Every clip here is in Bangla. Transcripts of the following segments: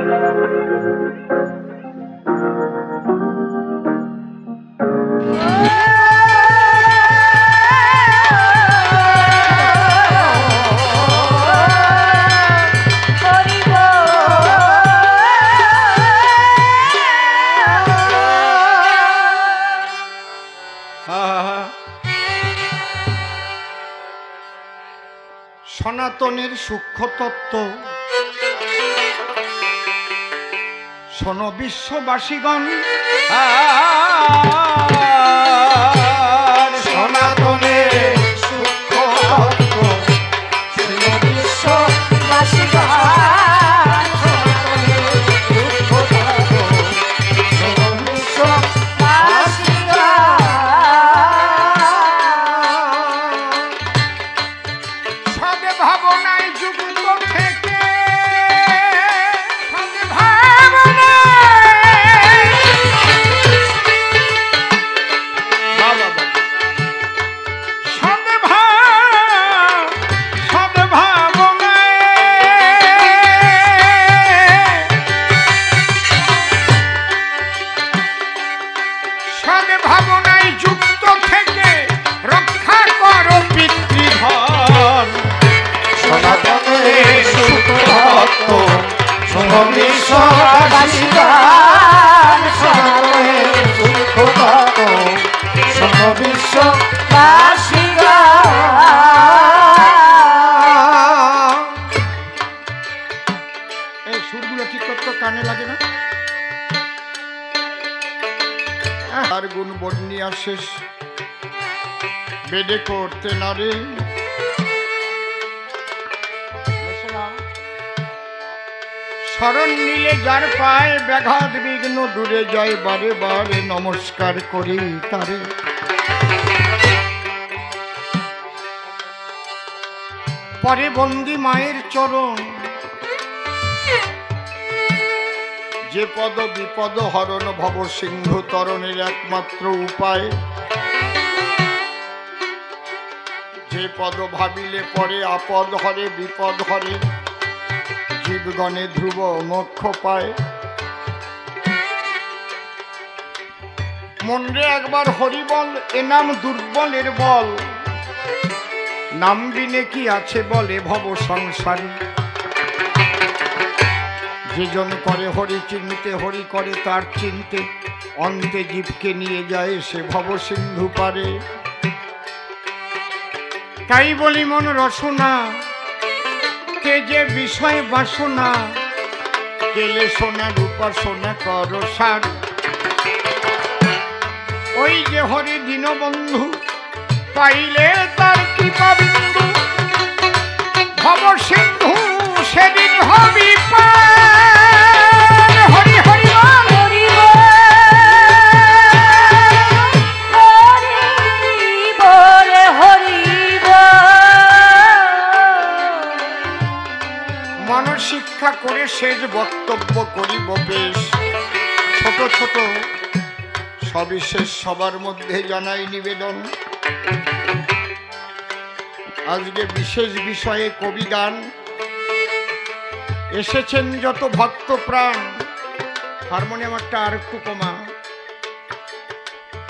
সনাতনের সূক্ষ্ম তত্ত্ব শোনো বিশ্ববাসীগণ, সনাতনের সূক্ষ্ম তত্ত্ব শোনো বিশ্ববাসীগণ। সুরগুলো ঠিক করতো, কানে লাগে না। আর গুণ বর্ণিয়া শেষ বেদে করতে না রে। শরণ নিলে যার পায় ব্যাঘাত বিঘ্ন দূরে যায়, বারে বারে নমস্কার করি তারে। পরে বন্দি মায়ের চরণ, যে পদ বিপদ হরণ ভব সিন্ধু তরণের একমাত্র উপায়। যে পদ ভাবিলে পরে আপদ হরে বিপদ হরে, জীবগণে ধ্রুব মোক্ষ পায়। মনরে একবার হরি বল, এ নাম দুর্বলের বল। নাম বিনে কি আছে বলে ভব সংসারী। যে জন করে হরি চিনতে, হরি করে তার চিনতে, অন্তে জীবকে নিয়ে যায় সে ভব সিন্ধু পারে। তাই বলি মন রসনা, কে যে বিষয় বাসনা, কেলে সোনা রূপা সোনা কর সার। ওই যে হরি দীনবন্ধু, পাইলে তার কৃপা বিন্দু, ভব সিন্ধু সেদিন হবি পার। হরি হরি হরি বল, হরি মন শিক্ষা করে শেষ বক্তব্য করিব বেশ। ছোট ছোট সবিশেষ সবার মধ্যে জানাই নিবেদন। আজকে বিশেষ বিষয়ে কবি গান এসেছেন যত ভক্ত প্রাণ। হারমোনিয়ামটা আর একটু কমা।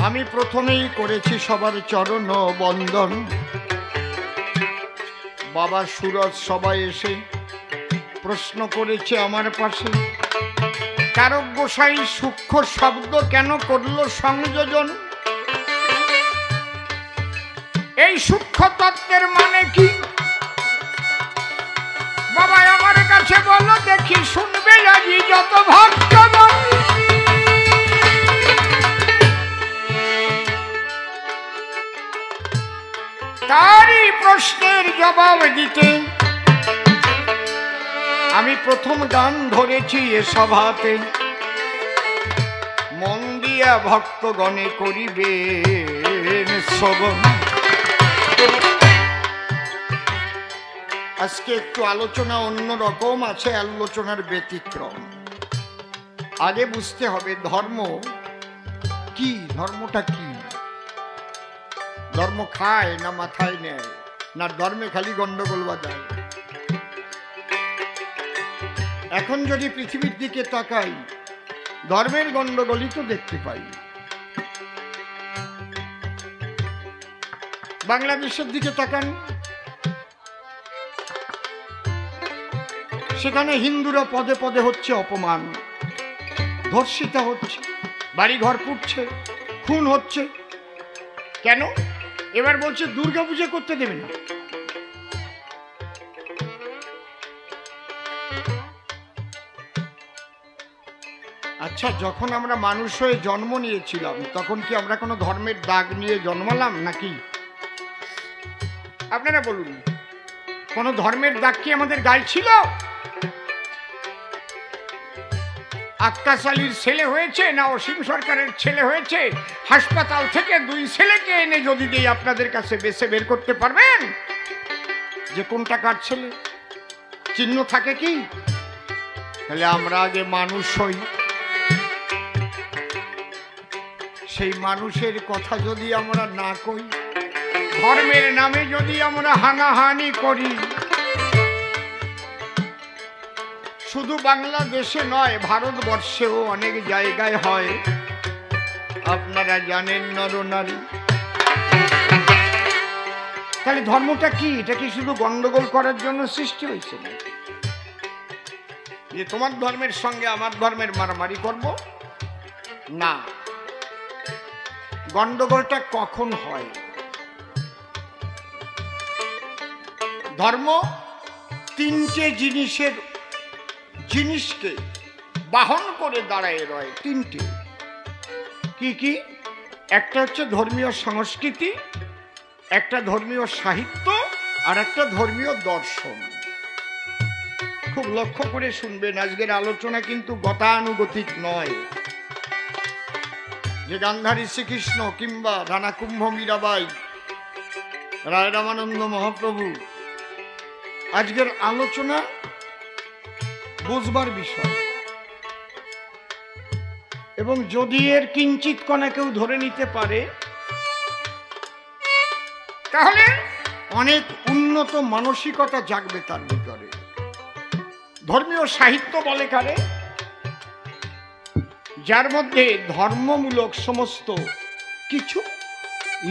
আমি প্রথমেই করেছি সবার চরণ বন্দন। বাবা সুরজ সবাই এসে প্রশ্ন করেছে আমার পাশে, কারক গোসাই সূক্ষ্ম শব্দ কেন করলো সংযোজন? এই সূক্ষ্ম তত্ত্বের মানে কি বাবা আমার কাছে বলো দেখি, শুনবে আজি যত ভক্তগণ। তারই প্রশ্নের জবাব দিতে আমি প্রথম গান ধরেছি এ সভাতে। মন দিয়া ভক্তগণে করিবে শ্রবণ। আজকে একটু আলোচনা অন্য রকম আছে, আলোচনার ব্যতিক্রম। আগে বুঝতে হবে ধর্ম কি, ধর্মটা কি। ধর্ম খায় না মাথায় নেয়, না ধর্মে খালি গন্ডগোল বাজায়। এখন যদি পৃথিবীর দিকে তাকাই, ধর্মের গন্ডগোলই তো দেখতে পাই। বাংলাদেশের দিকে তাকান, সেখানে হিন্দুরা পদে পদে হচ্ছে অপমান, ধর্ষিতা হচ্ছে, বাড়িঘর পুড়ছে, খুন হচ্ছে। কেন? এবার বলছে দুর্গা পূজা করতে দেবে না। আচ্ছা, যখন আমরা মানুষ হয়ে জন্ম নিয়েছিলাম তখন কি আমরা কোনো ধর্মের দাগ নিয়ে জন্মালাম নাকি? আপনারা বলুন, কোনো ধর্মের দাগ কি আমাদের গায়ে ছিল? আক্কাস আলীর ছেলে হয়েছে না অসীম সরকারের ছেলে হয়েছে, হাসপাতাল থেকে 2 ছেলেকে এনে যদি দিই আপনাদের কাছে বেছে বের করতে পারবেন যে কোনটা কার ছেলে? চিহ্ন থাকে কি? তাহলে আমরা আগে মানুষ হই, সেই মানুষের কথা যদি আমরা না কই, ধর্মের নামে যদি আমরা হানাহানি করি, শুধু বাংলাদেশে নয় ভারতবর্ষেও অনেক জায়গায় হয়, আপনারা জানেন নরনারী। তাহলে ধর্মটা কি? এটা কি শুধু গন্ডগোল করার জন্য সৃষ্টি হয়েছে নাকি? যে তোমার ধর্মের সঙ্গে আমার ধর্মের মারামারি করব? না। গন্ডগোলটা কখন হয়? ধর্ম 3টে জিনিসকে বাহন করে দাঁড়ায় রয়। 3টে। কি কি? একটা হচ্ছে ধর্মীয় সংস্কৃতি, একটা ধর্মীয় সাহিত্য, আর একটা ধর্মীয় দর্শন। খুব লক্ষ্য করে শুনবেন, আজকের আলোচনা কিন্তু গতানুগতিক নয় যে গান্ধারী শ্রীকৃষ্ণ কিংবা রানা কুম্ভ মীরাবাই, রায় রামানন্দ মহাপ্রভু। আজকের আলোচনা বুঝবার বিষয়, এবং যদি এর কিঞ্চিত কণা কেউ ধরে নিতে পারে তাহলে অনেক উন্নত মানসিকতা জাগবে তার ভিতরে। ধর্মীয় সাহিত্য বলে কারে? যার মধ্যে ধর্মমূলক সমস্ত কিছু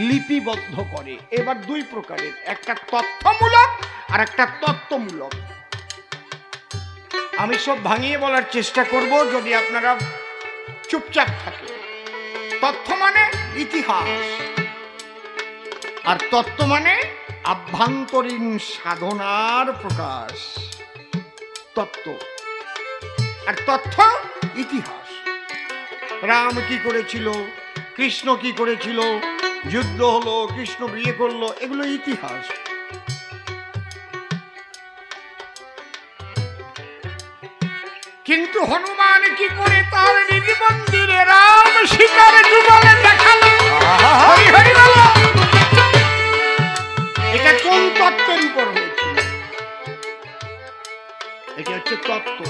লিপিবদ্ধ করে। এবার 2 প্রকারের, একটা তথ্যমূলক আর একটা তত্ত্বমূলক। আমি সব ভাঙিয়ে বলার চেষ্টা করব যদি আপনারা চুপচাপ থাকেন। তথ্য মানে ইতিহাস, আর তত্ত্ব মানে আভ্যন্তরীণ সাধনার প্রকাশ। তত্ত্ব আর তথ্য ইতিহাস। রাম কি করেছিল, কৃষ্ণ কি করেছিল, যুদ্ধ হলো, কৃষ্ণ বিয়ে করলো, এগুলো ইতিহাস। কিন্তু হনুমান কি করে তার নিজ মন্দিরে রাম সীতার যুগলে দেখালো? এটা কোন তত্ত্বের উপর হয়েছিল? এটা হচ্ছে তত্ত্ব।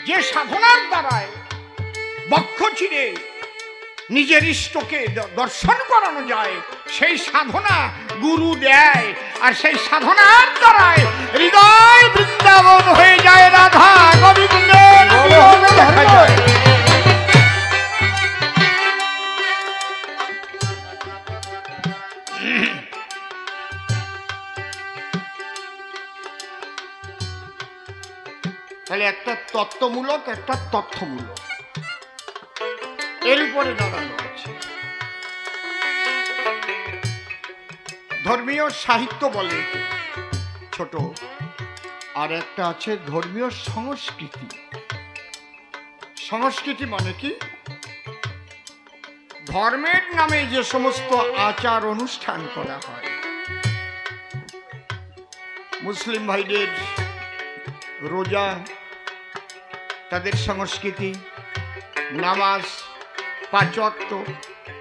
যে সাধনার দ্বারায় বক্ষ চিরে নিজের ইষ্টকে দর্শন করানো যায়, সেই সাধনা গুরু দেয়, আর সেই সাধনার দ্বারায় হৃদয় বৃন্দাবন হয়ে যায়, রাধা গোবিন্দের দেখা যায়। তাহলে একটা তত্ত্বমূলক, একটা তথ্যমূলক, এর উপরে দাঁড়ানো আছে। ধর্মীয় সাহিত্য বলে ছোট, আর একটা আছে ধর্মীয় সংস্কৃতি। সংস্কৃতি মানে কি? ধর্মের নামে যে সমস্ত আচার অনুষ্ঠান করা হয়। মুসলিম ভাইদের রোজা তাদের সংস্কৃতি, নামাজ 5 ওয়াক্ত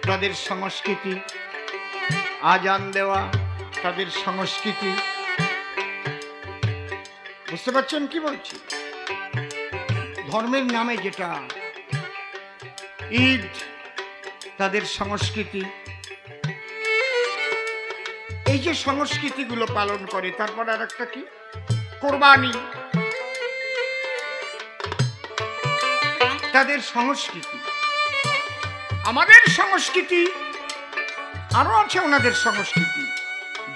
তাদের সংস্কৃতি, আজান দেওয়া তাদের সংস্কৃতি। বুঝতে পারছেন কি বলছি? ধর্মের নামে যেটা, ঈদ তাদের সংস্কৃতি। এই যে সংস্কৃতিগুলো পালন করে, তারপর আর একটা কি, কোরবানি, তাদের সংস্কৃতি। আমাদের সংস্কৃতি আরো আছে, ওনাদের সংস্কৃতি,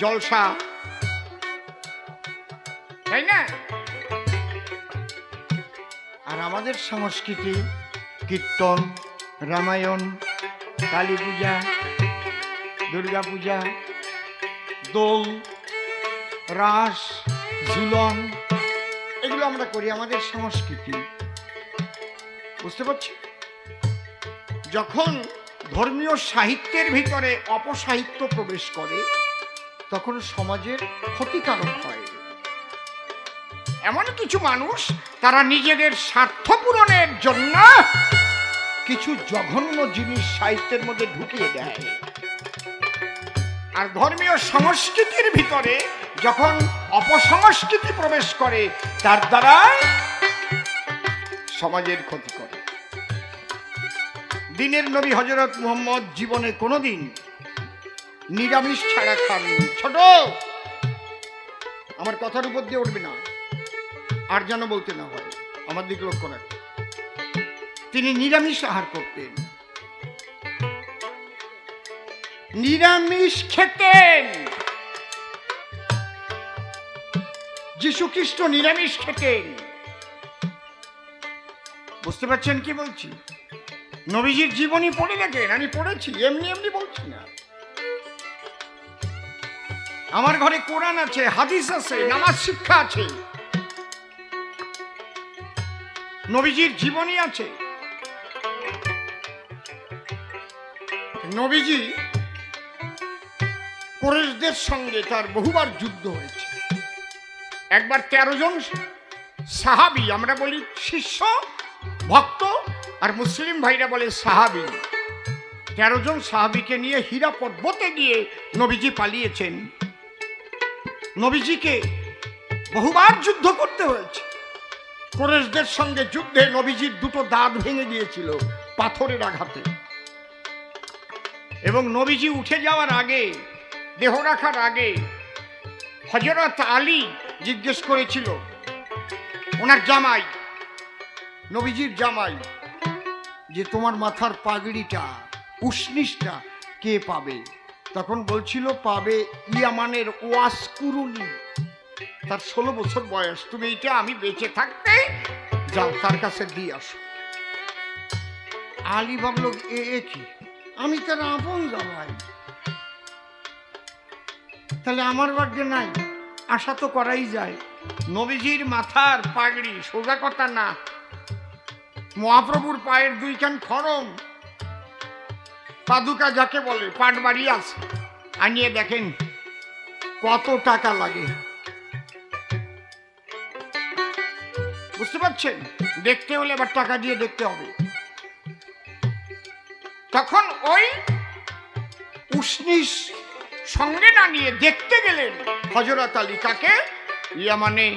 জলসা, তাই না? আর আমাদের সংস্কৃতি কীর্তন, রামায়ণ, কালী পূজা, দুর্গা পূজা, দোল, রাস, ঝুলন, এগুলো আমরা করি, আমাদের সংস্কৃতি। বুঝতে পারছি? যখন ধর্মীয় সাহিত্যের ভিতরে অপসাহিত্য প্রবেশ করে তখন সমাজের ক্ষতিকারক হয়। এমন কিছু মানুষ তারা নিজেদের স্বার্থ পূরণের জন্য কিছু জঘন্য জিনিস সাহিত্যের মধ্যে ঢুকিয়ে দেয়। আর ধর্মীয় সংস্কৃতির ভিতরে যখন অপসংস্কৃতি প্রবেশ করে তার দ্বারা সমাজের ক্ষতি করে। দিনের নবী হযরত মুহাম্মদ জীবনে কোনোদিন নিরামিষ ছাড়া খাননি। ছোট, আমার কথার উপর দিয়ে উঠবে না, আর যেন বলতে না হয়, আমার দিকে লক্ষ্য রাখ। তিনি নিরামিষ আহার করতেন, নিরামিষ খেতেন। যীশু খ্রিস্ট নিরামিষ খেতেন। বুঝতে পারছেন কি বলছি? নবীজির জীবনী পড়ে দেখেন, আমি পড়েছি, এমনি এমনি বলছি না। আমার ঘরে কোরআন আছে, হাদিস আছে, নামাজ শিক্ষা আছে, নবীজির জীবনী আছে। নবীজি কুরাইশদের সঙ্গে তার বহুবার যুদ্ধ হয়েছে। একবার 13 জন সাহাবী, আমরা বলি শিষ্য ভক্ত, আর মুসলিম ভাইরা বলে সাহাবী, 13 জন সাহাবীকে নিয়ে হীরা পর্বতে গিয়ে নবীজি পালিয়েছেন। নবীজিকে বহুবার যুদ্ধ করতে হয়েছে। কুরাইশদের সঙ্গে যুদ্ধে নবীজির দুটো দাঁত ভেঙে গিয়েছিল পাথরের আঘাতে। এবং নবীজি উঠে যাওয়ার আগে, দেহ রাখার আগে, হযরত আলী জিজ্ঞেস করেছিল, ওনার জামাই, নবীজির জামাই, যে তোমার মাথার পাগড়িটা, উষ্ণিসটা কে পাবে? তখন বলছিল, পাবে ইয়ামানের ওয়াস কুরুনি, তার 16 বছর বয়স। তুমি এটা আমি বেঁচে থাকতে যাও তার কাছে দিয়ে আসো। আলী ভাবল, এ কি, আমি তার আপন জামাই, তাহলে আমার ভাগ্যে নাই, আশা তো করাই যায়। নবীজির মাথার পাগড়ি, সোজা কথা না, মহাপ্রভুর পায়ের 2 কান খড়ম, পাদুকা যাকে বলে, পাট বাড়ি আছে, আনিয়ে দেখেন কত টাকা লাগে। বুঝতে পারছেন? দেখতে হলে আবার টাকা দিয়ে দেখতে হবে। তখন ওই উষ্ণিস সঙ্গে না নিয়ে দেখতে গেলেন হযরত আলী, কাকে? ইয়ামানে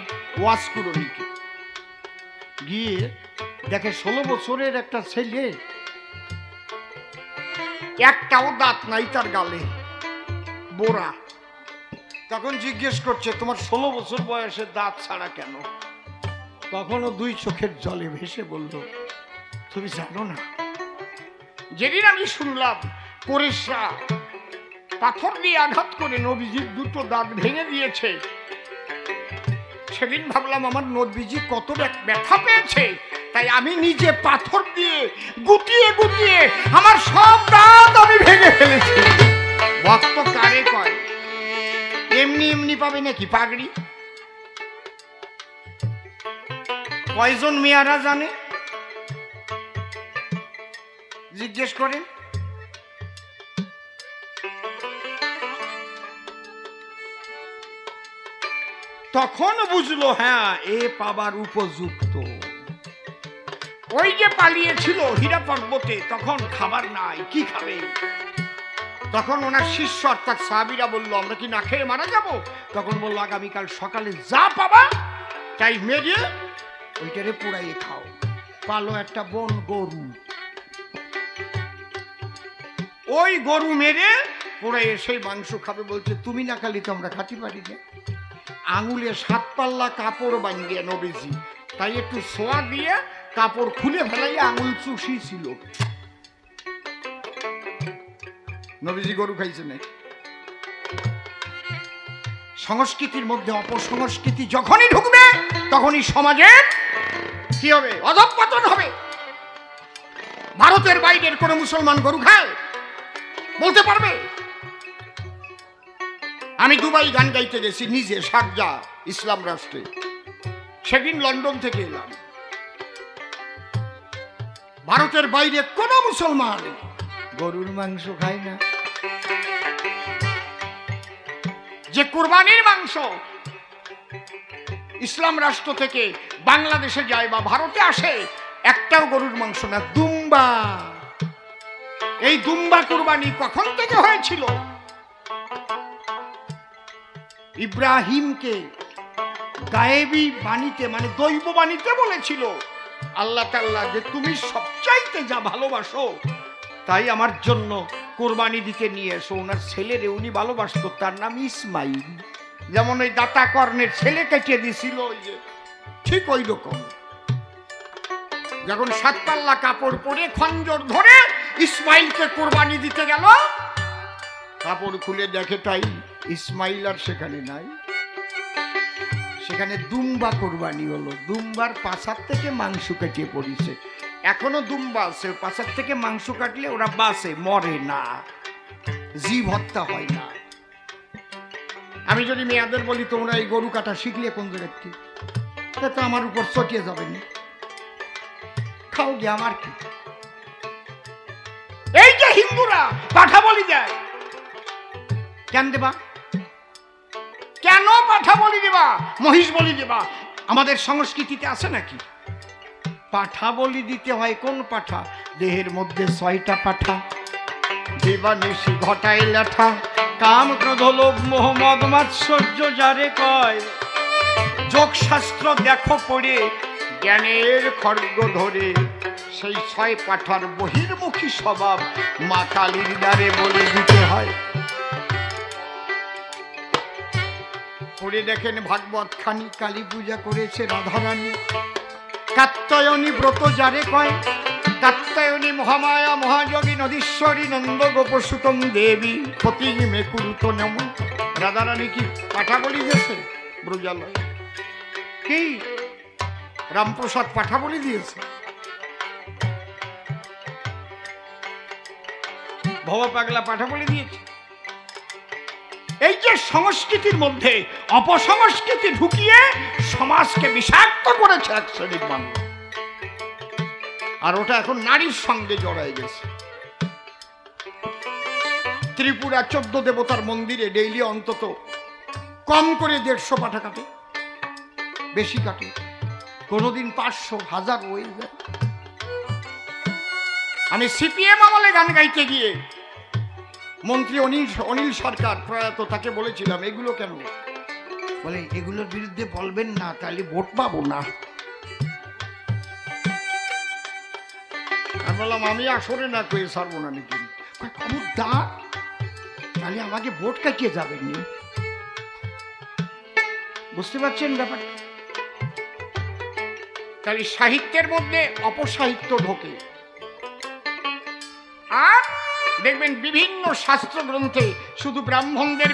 ওয়াস কুরুনিকে। গিয়ে দেখে 16 বছরের একটা ছেলে, একটাও দাঁত নাই তার গালে, বোরা। তখন জিজ্ঞেস করছে, তোমার 16 বছর বয়সে দাঁত ছাড়া কেন? তখনও 2 চোখের জলে ভেসে বলল, তুমি জানো না, যেদিন আমি শুনলাম কুরাইশরা পাথর দিয়ে আঘাত করে নবীজির 2টো দাঁত ভেঙে দিয়েছে, সেদিন ভাবলাম আমার নবীজি কত ব্যথা পেয়েছে, তাই আমি নিজে পাথর দিয়ে গুটিয়ে গুটিয়ে আমার সব দাঁত আমি ভেঙে ফেলেছি। ভক্ত কারে কয়? এমনি এমনি পাবে নাকি পাগড়ি? কয়জন মেয়ারা জানে? জিজ্ঞেস করেন। তখন বুঝলো, হ্যাঁ, এ পাবার উপযুক্ত। ওই যে পালিয়েছিল হীরা পর্বতে, তখন খাবার নাই, কি খাবে? তখন ওনার শিষ্য অর্থাৎ সাহাবীরা বলল, আমরা কি না খেয়ে মারা যাব? তখন বলল, আগামীকাল সকালে যা পাবা তাই মেরে ওইটারে পোড়াইয়ে খাও। পালো একটা বন গরু, ওই গরু মেরে পরে এসে মাংস খাবে, বলছে তুমি না খালি তো আমরা খাতে পারি না। আঙুলে 7 পাল্লা কাপড় বাঁধিয়ে নবীজি তাই একটু সোয়া দিয়ে কাপড় খুলে ফেলাইয়া আঙুল চুষিয়েছিল। নবীজি গরু খাইছে না। সংস্কৃতির মধ্যে অপসংস্কৃতি যখনই ঢুকবে তখনই সমাজের কি হবে? অধঃপতন হবে। ভারতের বাইরের কোন মুসলমান গরু খায়? বলতে পারবে? আমি দুবাই গান গাইতে গেছি নিজে, শারজা ইসলাম রাষ্ট্রে। সেদিন লন্ডন থেকে এলাম। ভারতের বাইরে কোন মুসলমান গরুর মাংস খায় না। যে কুরবানির মাংস ইসলাম রাষ্ট্র থেকে বাংলাদেশে যায় বা ভারতে আসে, একটাও গরুর মাংস না, দুম্বা। এই দুম্বা কুরবানি কখন থেকে হয়েছিল? ইব্রাহিমকে গায়েবী বাণীতে মানে দৈব বাণীতে বলেছিল আল্লাহ তাআলা যে তুমি সবচাইতে যা ভালোবাসো তাই আমার জন্য কোরবানি দিতে নিয়ে এসো। ওনার ছেলেরে উনি ভালোবাসতো, তার নাম ইসমাইল। যেমন ওই দাতা কর্ণের ছেলে কেটে দিছিল, ওই যে ঠিক ওই রকম। যখন 7 পাল্লা কাপড় পরে খঞ্জর ধরে ইসমাইলকে কোরবানি দিতে গেল, কাপড় খুলে দেখে তাই ইসমাইল আর সেখানে নাই। সেখানে দুম্বা কোরবানি হলো। দুম্বার পাছার থেকে মাংস কেটে পড়িছে। এখনো দুম্বা আছে, পাছার থেকে মাংস কাটলে ওরা বাঁচে, মরে না, জীব হত্যা হয় না। আমি যদি মেয়াদের বলি তোমরা এই গরু কাটা শিখলে কোন জায়গার কি, তো আমার উপর চটিয়ে যাবেন, খাও গে, আমার কি। এই যে হিন্দুরা পাঠা বলি দেয়, কেন দেবা? কেন পাঠা বলি দেবা, মহিষ বলি দেবা? আমাদের সংস্কৃতিতে আছে নাকি? পাঠা বলি দিতে হয় কোন পাঠা? দেহের মধ্যে 6টা পাঠা, দেবানিশি ঘটায় লেঠা, কাম ক্রোধ লোভ মোহ মদ মাৎসর্য যারে কয়। যোগ শাস্ত্র দেখো পড়ে জ্ঞানের খড়গ ধরে, সেই 6 পাঠার বহির্মুখী স্বভাব মা কালীর দ্বারে বলি দিতে হয়। পড়ে দেখেন ভাগবত খানি, কালী পূজা করেছে রাধারানী। কাত্যায়নী ব্রত যারে কয়, কাত্যায়নী মহামায়া মহাযোগী নদীশ্বরী নন্দ গোপসুতম দেবী পতি মে কুরুত নম। রাধারানী কি পাঠা বলি দিয়েছে? ব্রজালয় কি রামপ্রসাদ পাঠা বলি দিয়েছে? ভব পাগলা পাঠা বলি দিয়েছে? এই যে সংস্কৃতির মধ্যে অপসংস্কৃতি ঢুকিয়ে সমাজকে বিষাক্ত করেছে এক শ্রেণীর মানুষ, আর ওটা এখন নারীর সঙ্গে জড়ায় গেছে। ত্রিপুরা 14 দেবতার মন্দিরে ডেইলি অন্তত কম করে 150 পাঠা কাটে, বেশি কাটে, কোনদিন 500, 1000 হয়ে যায়। আমি সিপিএম আমলে গান গাইতে গিয়ে মন্ত্রী অনিল সরকার প্রয়াত, তাকে বলেছিলাম এগুলো কেন? বলে এগুলোর বিরুদ্ধে বলবেন না, তাহলে ভোট পাবো না। আমি বললাম আমি আসরে না কয়ে ছাড়বো না নাকি? খবরদার, তাহলে আমাকে ভোট কাটিয়ে যাবেন। বুঝতে পারছেন ব্যাপারটা? তাহলে সাহিত্যের মধ্যে অপসাহিত্য ঢোকে। আর দেখবেন বিভিন্ন শাস্ত্র গ্রন্থে শুধু ব্রাহ্মণদের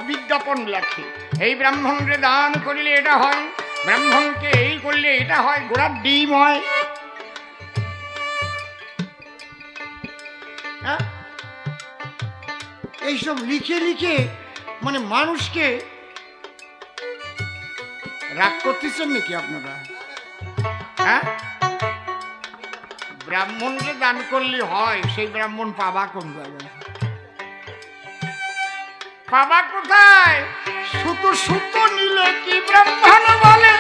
বিজ্ঞাপন লেখে, এই ব্রাহ্মণকে দান করলে এটা হয়, ব্রাহ্মণকে এই করলে এটা হয়, ঘোড়ার ডিম হয়। এইসব লিখে লিখে মানে মানুষকে রাগ করতেছেন নাকি আপনারা? হ্যাঁ, ব্রাহ্মণকে দান করলে হয়, সেই ব্রাহ্মণ পাবা কোন জায়গায়? পাবা কোথায়? সুতো সুতো নিলে কি ব্রাহ্মণ বলে?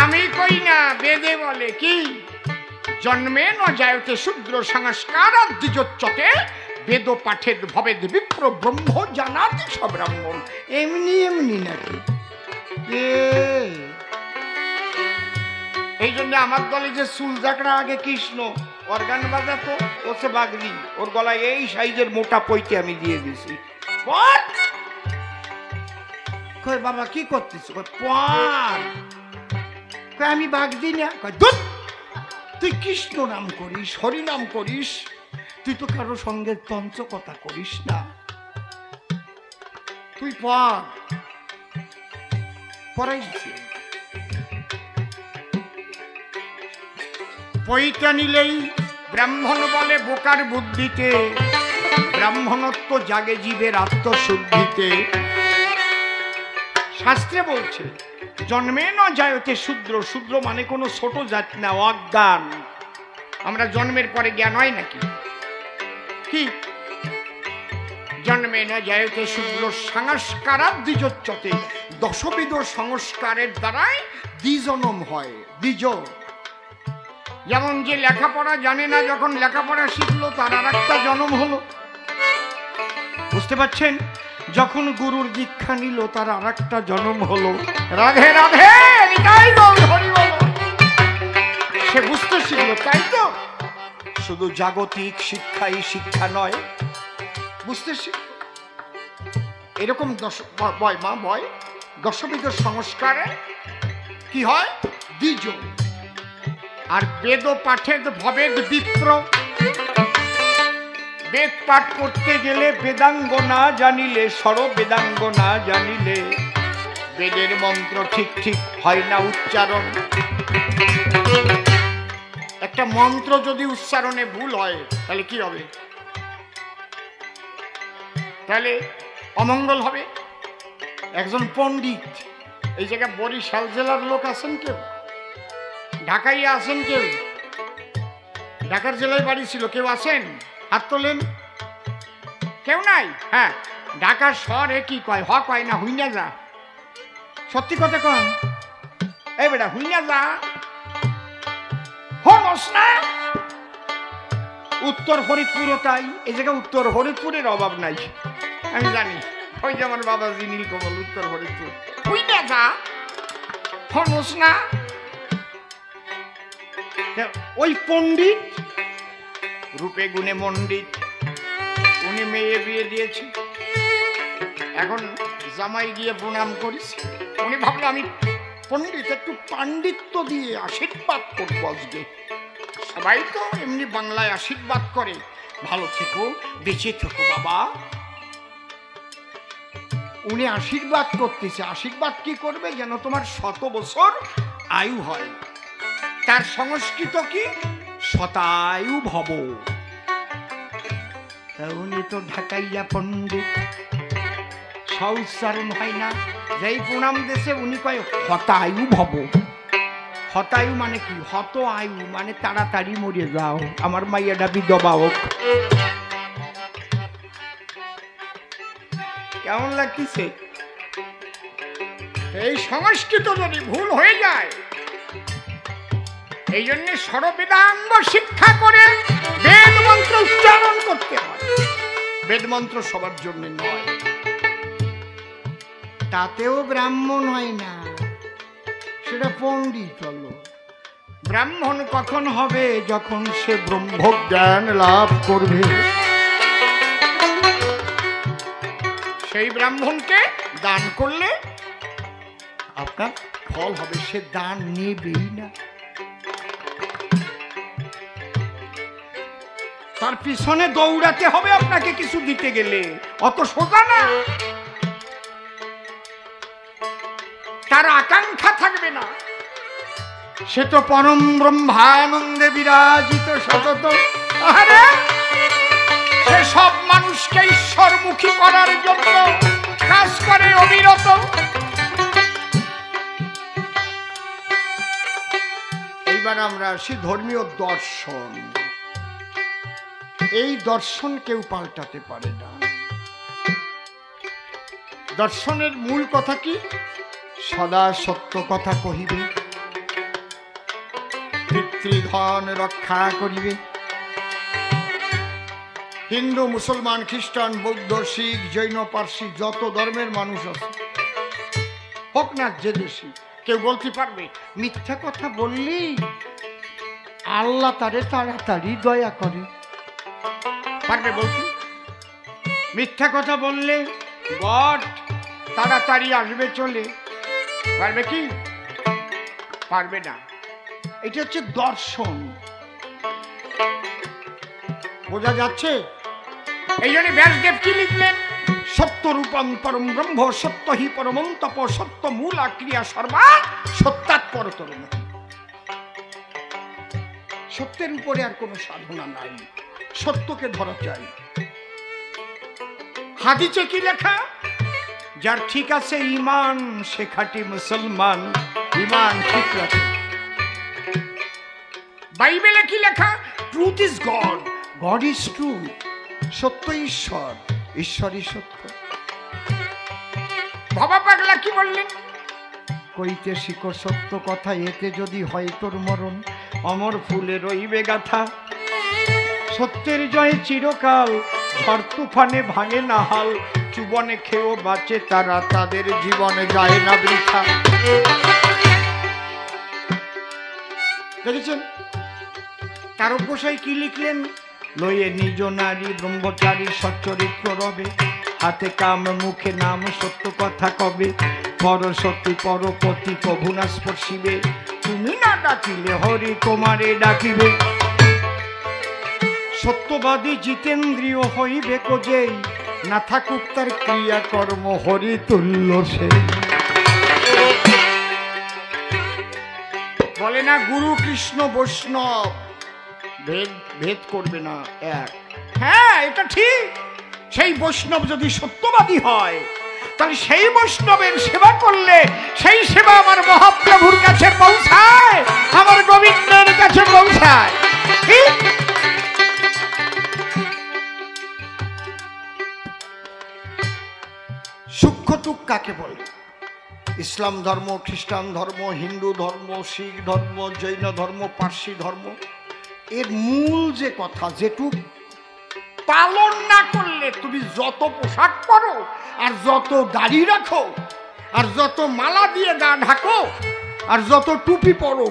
আমি কই না, বেদে বলে কি? জন্মে ন যায়তে শূদ্র সংস্কার দ্বিজোচ্চতে বেদ পাঠের ভবেদ বিপ্র ব্রহ্ম জানাতি সব ব্রাহ্মণ। এমনি এমনি নাকি? এই জন্য আমার দলে যে চুল জাকড়া আগে কৃষ্ণ, অর্গান বাজাতো, ও সে বাগদি, ওর গলায় এই সাইজের মোটা পইতে আমি দিয়ে দিছি। কই বাবা কি করতিস? আমি বাগদি না। তুই কৃষ্ণ নাম করিস, হরি নাম করিস, তুই তো কারো সঙ্গে তন্ত্র কথা করিস না। তুই পড়াইছি পইটা নিলেই ব্রাহ্মণ বলে বোকার বুদ্ধিতে, ব্রাহ্মণত্ব জাগে জীবের আত্মশুদ্ধিতে। শাস্ত্রে বলছে জন্মে ন জায়তে শূদ্র, শূদ্র মানে কোনো ছোট জাত না, অজ্ঞান। আমরা জন্মের পরে জ্ঞান হয় নাকি? কি জন্মে না জায়তে শূদ্র সংস্কারাৎ দ্বিজোচ্যতে, দশবিধ সংস্কারের দ্বারাই দ্বিজনম হয়। দ্বিজ যেমন যে লেখাপড়া জানে না, যখন লেখাপড়া শিখলো তার আর একটা জন্ম হলো। বুঝতে পারছেন? যখন গুরুর দীক্ষা নিল তার আর একটা জন্ম হলো। রাধে রাধে নিতাই গৌর হরি বল। সে বুঝতে শিখলো, তাই তো? শুধু জাগতিক শিক্ষাই শিক্ষা নয়, বুঝতে শিখ। এরকম দশবিধ সংস্কারে কি হয়? দ্বিজ। আর বেদ পাঠের ভবেদ বিপ্র, বেদ পাঠ করতে গেলে বেদাঙ্গ না জানিলে, সর বেদাঙ্গ না জানিলে বেদের মন্ত্র ঠিক ঠিক হয় না উচ্চারণ। একটা মন্ত্র যদি উচ্চারণে ভুল হয় তাহলে কি হবে? তাহলে অমঙ্গল হবে। একজন পণ্ডিত, এই জায়গায় বরিশাল জেলার লোক আছেন কেউ? ঢাকাইয়া আছেন কেউ? ঢাকার জেলায় বাড়ি ছিল কেউ আছেন? হাত তোলেন। কেউ নাই? হ্যাঁ, ঢাকার শহরে কি কয়? হ কয় না হুইনা যা? সত্যি কথা কন। এই বেটা হুইনা যা হস না। উত্তর ফরিদপুরও তাই। এই জায়গায় উত্তর ফরিদপুরের অভাব নাই, আমি জানি। ওই যে আমার বাবাজি নীলকমল, উত্তর ফরিদপুর। হুইনা যা হস না। ওই পণ্ডিত রূপে গুণে মণ্ডিত, উনি মেয়ে বিয়ে দিয়েছে। এখন জামাই গিয়ে প্রণাম করিস, উনি ভাবলো আমি পণ্ডিত, একটু পাণ্ডিত্য দিয়ে আশীর্বাদ করবো আজকে। সবাই তো এমনি বাংলায় আশীর্বাদ করে, ভালো থেকো, বেঁচে থেকো বাবা। উনি আশীর্বাদ করতেছে। আশীর্বাদ কি করবে? যেন তোমার 100 বছর আয়ু হয়। তার সংস্কৃত কি? শতায়ু ভব। উনি তো ঢাকাইয়া পণ্ডিত, সউচ্চারণ হয় না। যেই প্রণাম দেশে উনি কয় হতায়ু ভব। হতায়ু মানে কি? হত আয়ু মানে তাড়াতাড়ি মরে যাও, আমার মাইয়াটা বিধবা হোক। কেমন লাগতেছে? এই সংস্কৃত যদি ভুল হয়ে যায়, এই জন্য সর্ববেদাঙ্গ শিক্ষা করে বেদ মন্ত্র উচ্চারণ করতে হয়। বেদ মন্ত্র সবার জন্য নয়। তাতেও ব্রাহ্মণ হয় না, সেটা পণ্ডিত হলো। ব্রাহ্মণ কখন হবে? যখন সে ব্রহ্মজ্ঞান লাভ করবে। সেই ব্রাহ্মণকে দান করলে আপনার ফল হবে। সে দান নেবেই না, তার পিছনে দৌড়াতে হবে আপনাকে কিছু দিতে গেলে। অত সোজা না। তার আকাঙ্ক্ষা থাকবে না। সে তো পরম ব্রহ্মানন্দে বিরাজিত সতত। আরে সে সব মানুষকে ঈশ্বরমুখী করার জন্য কাজ করে অবিরত। এইবার আমরা আসি ধর্মীয় দর্শন। এই দর্শন কেউ পাল্টাতে পারে না। দর্শনের মূল কথা কি? সদা সত্য কথা কহিবে, পিতৃধন রক্ষা করিবে। হিন্দু, মুসলমান, খ্রিস্টান, বৌদ্ধ, শিখ, জৈন, পার্সি, যত ধর্মের মানুষ আছে হোক না যে দেশি, কেউ বলতে পারবে মিথ্যা কথা বললেই আল্লাহ তারে তাড়াতাড়ি দয়া করে। পারবে বলতে? মিথ্যা কথা বললে গড তাড়াতাড়ি আসবে চলে, পারবে কি? পারবে না। এটা হচ্ছে দর্শন, বোঝা যাচ্ছে? এই জন্য ব্যাসদেব কি লিখলেন? সত্য রূপং পরম ব্রহ্ম, সত্য হি পরমং তপ, সত্য মূলা ক্রিয়া সর্বা সত্যাৎপরতর। সত্যের উপরে আর কোনো সাধনা নাই, সত্যকে ধরা চাই। হাদিসে কি লেখা? যার ঠিক আছে ঈমান সে খাঁটি মুসলমান, ঈমান ঠিক আছে। বাইবেলে কি লেখা? Truth is god, god is true. সত্য ঈশ্বর, ঈশ্বরই সত্য। বাবা পাগলা কি বললেন? কইতে শিখো সত্য কথা, এতে যদি হয় তোর মরণ, অমর ফুলে রইবে গাথা। সত্যের জয় চিরকাল, ঝড় তুফানে ভাঙে না হাল। চুবনে খেয়েও বাঁচে তারা, তাদের জীবনে যায় না বৃথা। দেখেছেন তারক গোসাই কি লিখলেন? লয়ে নিজ নারী ব্রহ্মচারী সচ্চরিত্র রবে, হাতে কাম মুখে নাম সত্য কথা কবে। পর সত্যি পরপতি কভু না স্পর্শিবে, তুমি না ডাকিলে হরি তোমারে ডাকিবে। সত্যবাদী জিতেন্দ্রিয় হইবে কোজেই, না থাকুক তার ক্রিয়া কর্ম হরি তুল্য সে। বলে না গুরু কৃষ্ণ বৈষ্ণব ভেদ ভেদ করবে না এক। হ্যাঁ এটা ঠিক। সেই বৈষ্ণব যদি সত্যবাদী হয় তাহলে সেই বৈষ্ণবের সেবা করলে সেই সেবা আমার মহাপ্রভুর কাছে পৌঁছায়, আমার গোবিন্দের কাছে পৌঁছায়। সূক্ষ্মটুক কাকে বলে? ইসলাম ধর্ম, খ্রিস্টান ধর্ম, হিন্দু ধর্ম, শিখ ধর্ম, জৈন ধর্ম, পার্সি ধর্ম, এর মূল যে কথা যেটুক পালন না করলে তুমি যত পোশাক পরো আর যত দাড়ি রাখো আর যত মালা দিয়ে গা ঢাকো আর যত টুপি পরো,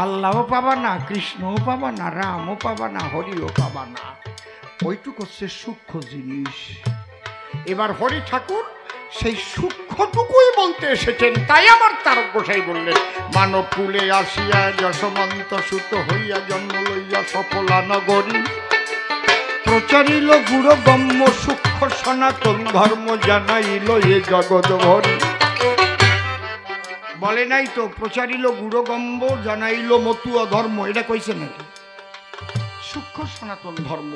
আল্লাহও পাবা না, কৃষ্ণও পাবা না, রামও পাবা না, হরিও পাবা না। ওইটুকু হচ্ছে সূক্ষ্ম জিনিস। এবার হরি ঠাকুর সেই সূক্ষ্মটুকুই বলতে এসেছেন। তাই আমার তারক গোসাই বললেন, মানব কুলে আসিয়া যশমন্ত সুত হইয়া জন্ম লইয়া সফলা নগরী, প্রচারিল গুরু গম্য সূক্ষ্ম সনাতন ধর্ম, জানাইল এ জগৎ ভরি। বলে নাই তো প্রচারিল গুরুগম্ব, জানাইল মতুয়া ধর্ম, এটা কইছে নাকি? সূক্ষ্ম সনাতন ধর্ম,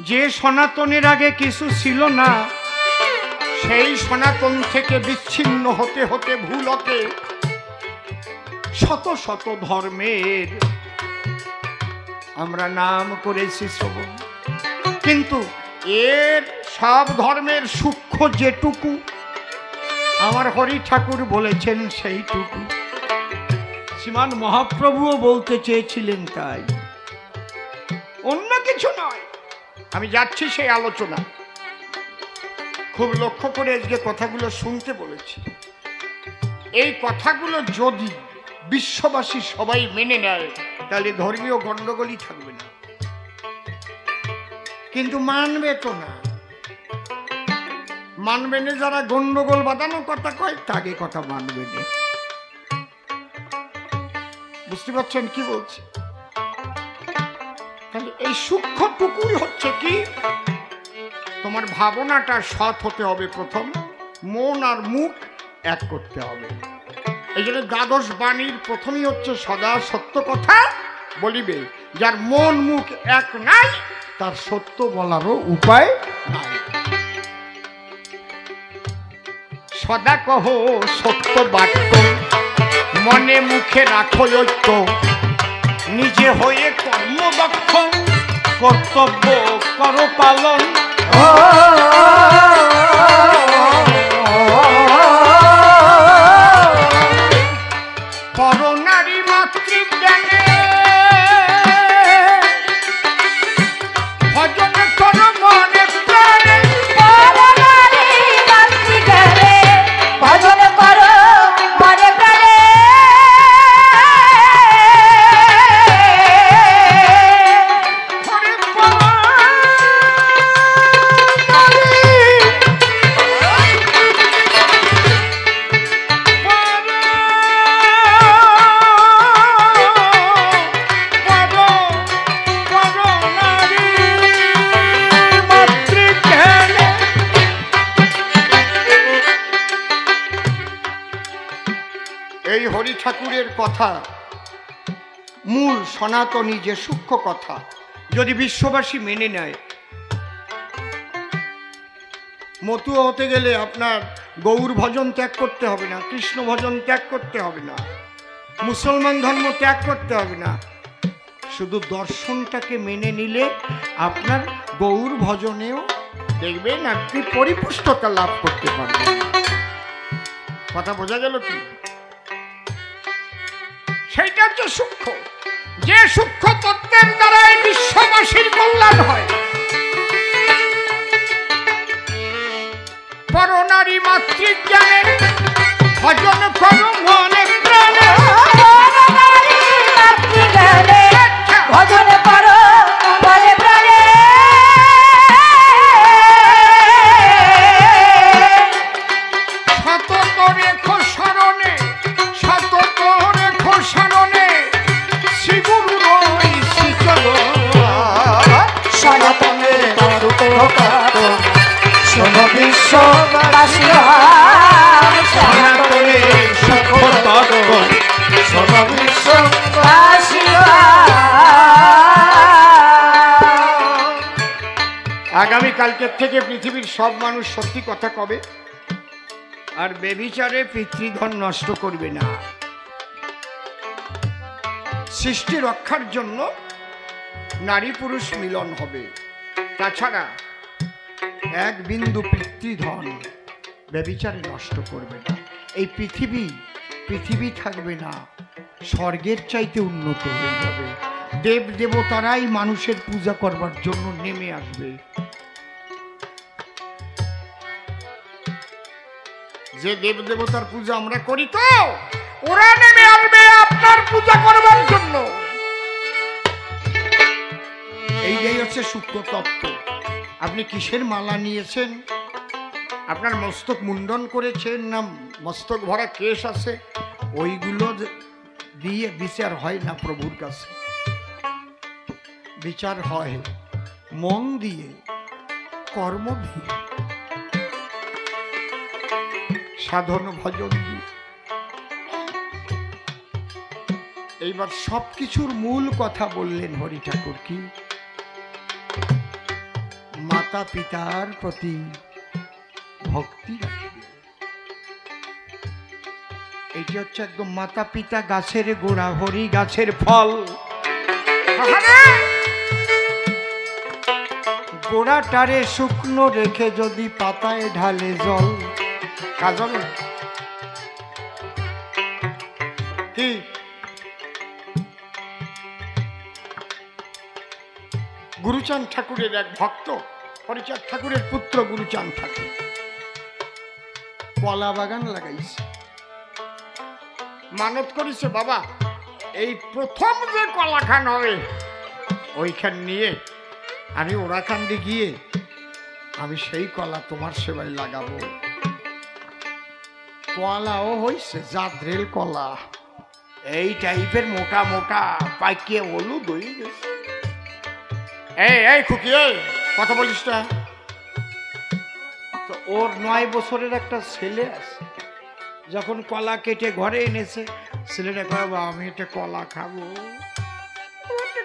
যে সনাতনের আগে কিছু ছিল না, সেই সনাতন থেকে বিচ্ছিন্ন হতে হতে ভুল হতে শত শত ধর্মের আমরা নাম করেছি শ্রবণ। কিন্তু এর সব ধর্মের সূক্ষ্ম যেটুকু আমার হরি ঠাকুর বলেছেন সেইটুকু শ্রীমান মহাপ্রভুও বলতে চেয়েছিলেন, তাই অন্য কিছু নয়। আমি যাচ্ছি সেই আলোচনা, খুব লক্ষ্য করে আজকে কথাগুলো শুনতে বলেছি। এই কথাগুলো যদি বিশ্ববাসী সবাই মেনে নেয় তাহলে ধর্মীয় গণ্ডগোলই থাকবে না, কিন্তু মানবে তো না। মানবে না যারা গণ্ডগোল বাঁধানো কথা কয়, তাকে কথা মানবে না। বুঝতে পারছেন কি বলছে? তাহলে এই সূক্ষ্মটুকুই হচ্ছে কি, তোমার ভাবনাটা সৎ হতে হবে প্রথম, মন আর মুখ এক করতে হবে। এই জন্য দ্বাদশ বাণীর প্রথমই হচ্ছে সদা সত্য কথা বলিবে, যার মন মুখ এক নাই তার সত্য বলারও উপায় নাই। সদা কহ সত্য বাক্য, মনে মুখে রাখো ঐক্য, নিজে হয়ে কর্মদক্ষ, কর্তব্য করো পালন। পরনারী মাতৃজ্ঞানে ভজন করো মনে প্রাণে, পরনারী মাতৃজ্ঞানে ভজন করো মনে প্রাণে। এই হরি ঠাকুরের কথা মূল সনাতনী যে সূক্ষ্ম কথা যদি বিশ্ববাসী মেনে নেয়, মতুয়া হতে গেলে আপনার গৌর ভজন ত্যাগ করতে হবে না, কৃষ্ণ ভজন ত্যাগ করতে হবে না, মুসলমান ধর্ম ত্যাগ করতে হবে না, শুধু দর্শনটাকে মেনে নিলে আপনার গৌর ভজনেও দেখবেন আপনি পরিপুষ্টতা লাভ করতে পারবেন। কথা বোঝা গেল কি? সেইটা হচ্ছে সূক্ষ্ম, যে সূক্ষ্ম তত্ত্বের দ্বারাই বিশ্ববাসীর কল্যাণ হয়। পরনারী মাতৃজ্ঞানে ভজন করো মনে প্রাণে, পরনারী মাতৃজ্ঞানে ভজন করো মনে প্রাণে। সতত রেখো স্মরণে, সতত রেখো স্মরণে শ্রীগুরু রই শ্রীচরণ। সনাতনে শোনো বিশ্ববাসী সনাতনে সত্য তত্ত্ব, শোনো বিশ্ববাসী। আগামী কালকের থেকে পৃথিবীর সব মানুষ সত্যি কথা কবে, আর বেবিচারে পিতৃধন নষ্ট করবে না। সৃষ্টি রক্ষার জন্য নারী পুরুষ মিলন হবে, তাছাড়া এক বিন্দু পিতৃধন বেবিচারে নষ্ট করবে না। এই পৃথিবী থাকবে না, স্বর্গের চাইতে উন্নত হয়ে যাবে। দেব দেবতারাই মানুষের পূজা করবার জন্য নেমে আসবে। যে দেব দেবতার পূজা আমরা করি তো ওরা নেমে আসবে আপনার পূজা করবার জন্য। এইটাই হচ্ছে সূক্ষ্ম তত্ত্ব। আপনি কিসের মালা নিয়েছেন, আপনার মস্তক মুন্ডন করেছেন না মস্তক ভরা কেশ আছে, ওইগুলো দিয়ে বিচার হয় না প্রভুর কাছে। বিচার হয় মন দিয়ে, কর্ম দিয়ে, সাধন ভজন দিয়ে। এইবার সবকিছুর মূল কথা বললেন হরি ঠাকুর কি? মাতা পিতার প্রতি ভক্তি রাখবে। এটি হচ্ছে একদম মাতা পিতা গাছের গোড়া, হরি গাছের ফল। গোড়াটারে শুকনো রেখে যদি পাতায় ঢালে জল, কাজল কি? গুরুচাঁদ ঠাকুরের এক ভক্ত, হরিচাঁদ ঠাকুরের পুত্র গুরুচাঁদ ঠাকুর কলা বাগান লাগাইছে, মানত করেছে, বাবা এই প্রথম যে কলাখান হবে ওইখান নিয়ে আমি ওরাকান্দি গিয়ে আমি সেই কলা তোমার সেবায় লাগাবো। কলাও হইছে জাদ্রেল কলা, এই টাইপের মোটা মোটা, পাইকে হলুদ হয়ে গেছে। এই খুকি, এই কথা বলিস না তো। ওর 9 বছরের একটা ছেলে আছে, যখন কলা কেটে ঘরে এনেছে, ছেলেটা কয় বাবা আমি একটা কলা খাবো,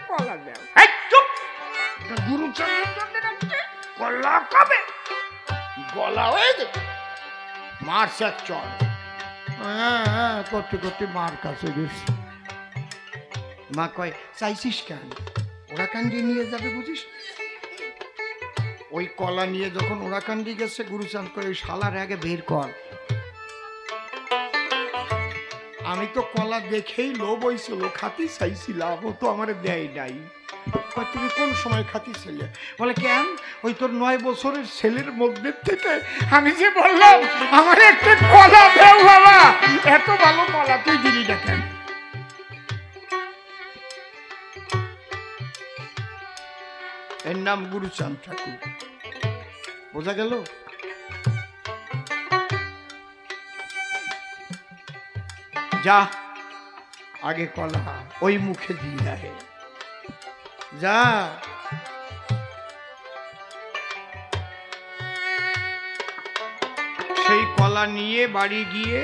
কলা দাও। গুরুচাঁদের জন্য কলা খাবে, গলা হয়ে গেছে, মারছে এক চল। হ্যাঁ করতে করতে মার কাছে গেছি। মা কয় চাইছিস কেন? ওরা কান্দি নিয়ে যাবে বুঝিস। ওই কলা নিয়ে যখন ওরা কান্দি গেছে, গুরুচাঁদ কয় ওই শালার আগে বের কর। আমি তো কলা দেখেই লোভ হয়েছিল, খাতি চাইছিলাম, ও তো আমার দেয় নাই। তুমি কোন সময় খাতি ছেলে? বলে কেন? ওই তোর 9 বছরের ছেলের মধ্যে থেকে আমি যে বললাম আমার একটা কলা দেও বাবা, এত ভালো কলা তুই দিলি না কেন? এর নাম গুরুচাঁদ ঠাকুর। বোঝা গেল? যা আগে কলা ওই মুখে দিয়ে আয়, যা। সেই কলা নিয়ে বাড়ি গিয়ে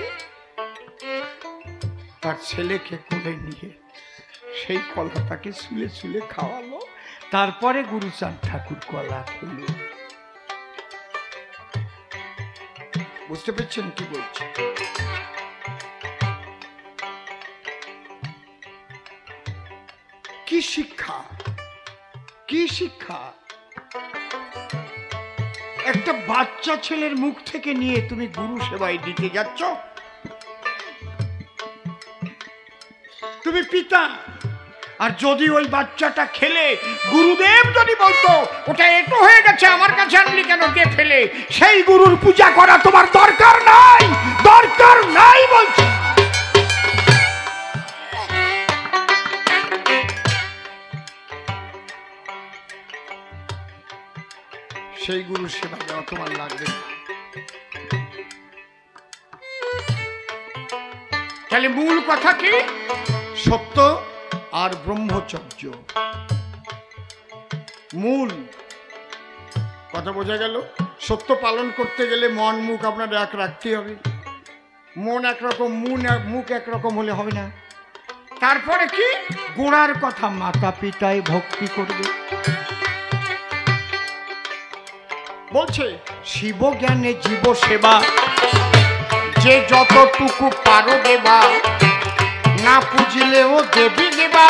তার ছেলেকে কোলে নিয়ে সেই কলাটাকে শুলে শুলে খাওয়ালো। তারপরে গুরুচাঁদ ঠাকুর কলা খেল। বুঝতে পেরেছেন কি বলছি? কি শিক্ষা, কি শিক্ষা! একটা বাচ্চা ছেলের মুখ থেকে নিয়ে তুমি গুরু সেবায় দিতে যাচ্ছ। তুমি পিতা, আর যদি ওই বাচ্চাটা খেলে গুরুদেব যদি বলতো ওটা একটু হয়ে গেছে, আমার কাছে আনলি কেন, কে ফেলে, সেই গুরুর পূজা করা তোমার দরকার নাই, দরকার নাই বলছি। সেই গুরু সেবা দেওয়া তোমার লাগবে না। তাহলে মূল কথা কি? সত্য আর ব্রহ্মচর্য মূল কথা বোঝা গেল। সত্য পালন করতে গেলে মন মুখ আপনার এক রাখতে হবে। মন একরকম, মুখ একরকম হলে হবে না। তারপরে কি? গোড়ার কথা, মাতা পিতায় ভক্তি করবে। বলছে শিব জ্ঞানে জীব সেবা, যে যতটুকু পারো দেবা, না পুজিলেও দেবী দেবা,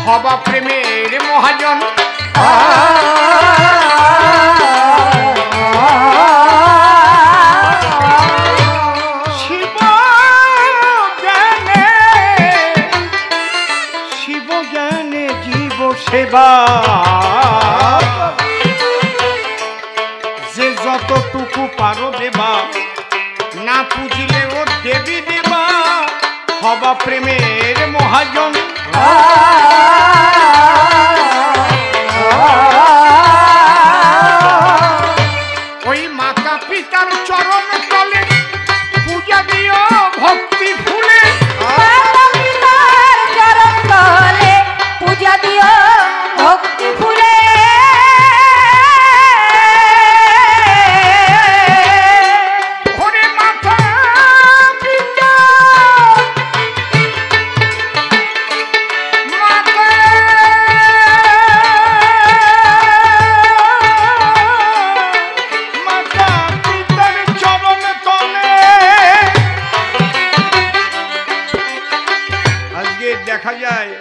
হবা প্রেমের মহাজন। শিব জ্ঞানে জীব সেবা, যে যতটুকু পারো দেবা, না পুজিলেও দেবী দেবা, হবা প্রেমের মহাজন। ওই মাতা পিতার চরণ তলে পূজা দিও ভক্তি ফুলে, মাতা পিতার চরণ তলে পূজা দিও ভক্তি ফুলে। ওরে মাতা পিতা, মাতা পিতার চরণ তলে। আজকে দেখা যায়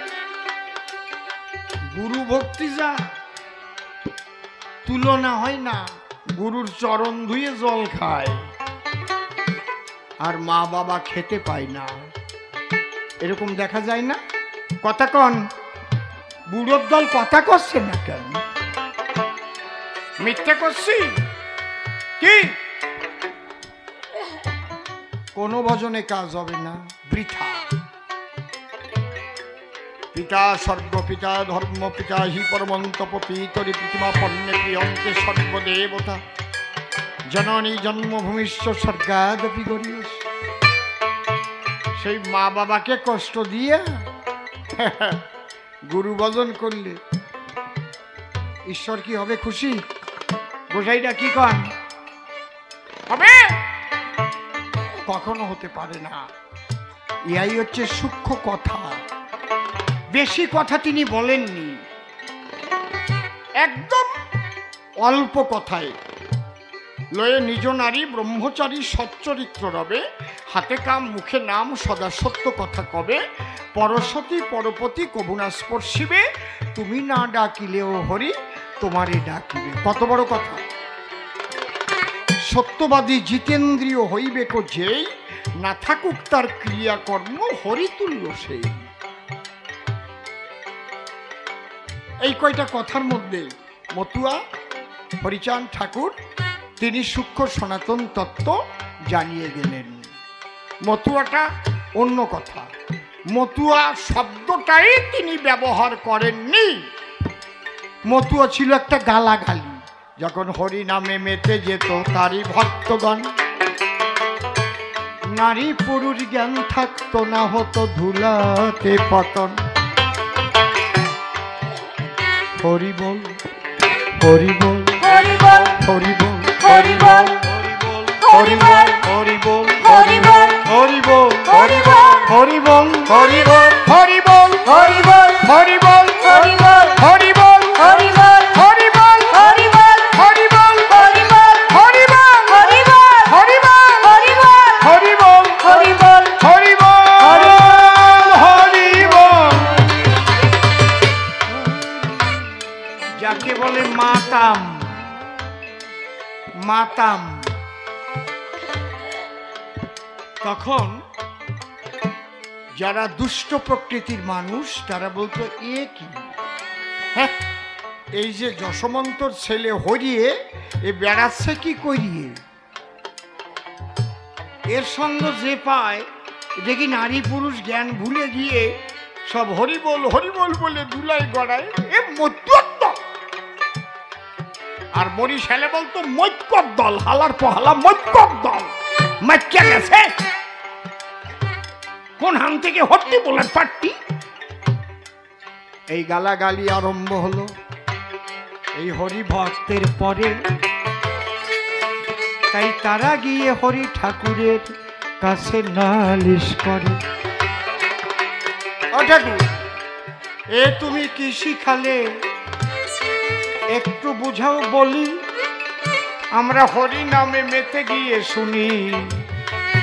গুরু ভক্তি যা তুলনা হয় না। গুরুর চরণ ধুয়ে জল খায়, আর মা বাবা খেতে পায় না। এরকম দেখা যায় না? কথা কন, বুড়োর দল কথা করছে না কেন? মিথ্যে করছি কি? কোনো ভজনে কাজ হবে না, বৃথা। পিতা স্বর্গপিতা ধর্ম পিতা হি পরমন্তপতি তরি প্রতিমা পণ্যে প্রিয়ন্তে সর্বদেবতা জননী জন্মভূমিষ্ঠ স্বর্গাদপি গরীয়সী। সেই মা বাবাকে কষ্ট দিয়ে গুরু ভজন করলে ঈশ্বর কি হবে খুশি? গোসাইটা কি কন হবে? কখনো হতে পারে না। ইহাই হচ্ছে সূক্ষ্ম কথা। বেশি কথা তিনি বলেননি, একদম অল্প কথায় লয়ে নিজ নারী ব্রহ্মচারী সচ্চরিত্র রবে, হাতে কাম মুখে নাম সদা সত্য কথা কবে, পরসতী পরপতি কবুনা স্পর্শিবে, তুমি না ডাকিলেও হরি তোমারে ডাকিবে। কত বড় কথা! সত্যবাদী জিতেন্দ্রীয় হইবে কো যেই, না থাকুক তার ক্রিয়াকর্ম হরিতুল্য সেই। এই কয়টা কথার মধ্যে মতুয়া হরিচাঁদ ঠাকুর তিনি সূক্ষ্ম সনাতন তত্ত্ব জানিয়ে গেলেন। মতুয়াটা অন্য কথা, মতুয়া শব্দটাই তিনি ব্যবহার করেননি। মতুয়া ছিল একটা গালাগালি। যখন হরি নামে মেতে যেত তারই ভক্তগণ, নারী পুরুষ জ্ঞান থাকতো না, হতো ধুলাতে পতন। হরি বল হরি বল হরি বল হরি বল হরি বল হরি বল হরি বল হরি বল হরি বল হরি বল হরি বল হরি হরি বল হরি বল হরি বল হরি বল হরি বল হরি বল হরি বল হরি বল হরি বল হরি বল হরি বল হরি বল হরি বল হরি বল হরি বল হরি বল হরি বল হরি বল হরি বল হরি বল। যাকে বলে মাতাম মাতাম, তখন যারা দুষ্ট প্রকৃতির মানুষ তারা বলতো এ কি, হ্যাঁ এই যে যশমন্তর ছেলে হরিয়ে এ বেড়াচ্ছে কি করিয়ে, এর সঙ্গ যে পায় দেখি নারী পুরুষ জ্ঞান ভুলে গিয়ে সব হরিবল হরিবল বলে দুলাই গড়ায়, এ মধ্যত্ব। আর বরিশালে বলতো মৈক্যর দল, হালার পহালা মৈক্যর দল, মাইক্যা গেছে কোন হান থেকে হট্টি বলার পাট্টি। এই গালাগালি আরম্ভ হলো এই হরি ভক্তের পরে। তাই তারা গিয়ে হরি ঠাকুরের কাছে নালিশ করে, ও ঠাকুর এ তুমি কি শিখালে একটু বুঝাও বলি, আমরা হরি নামে মেতে গিয়ে শুনি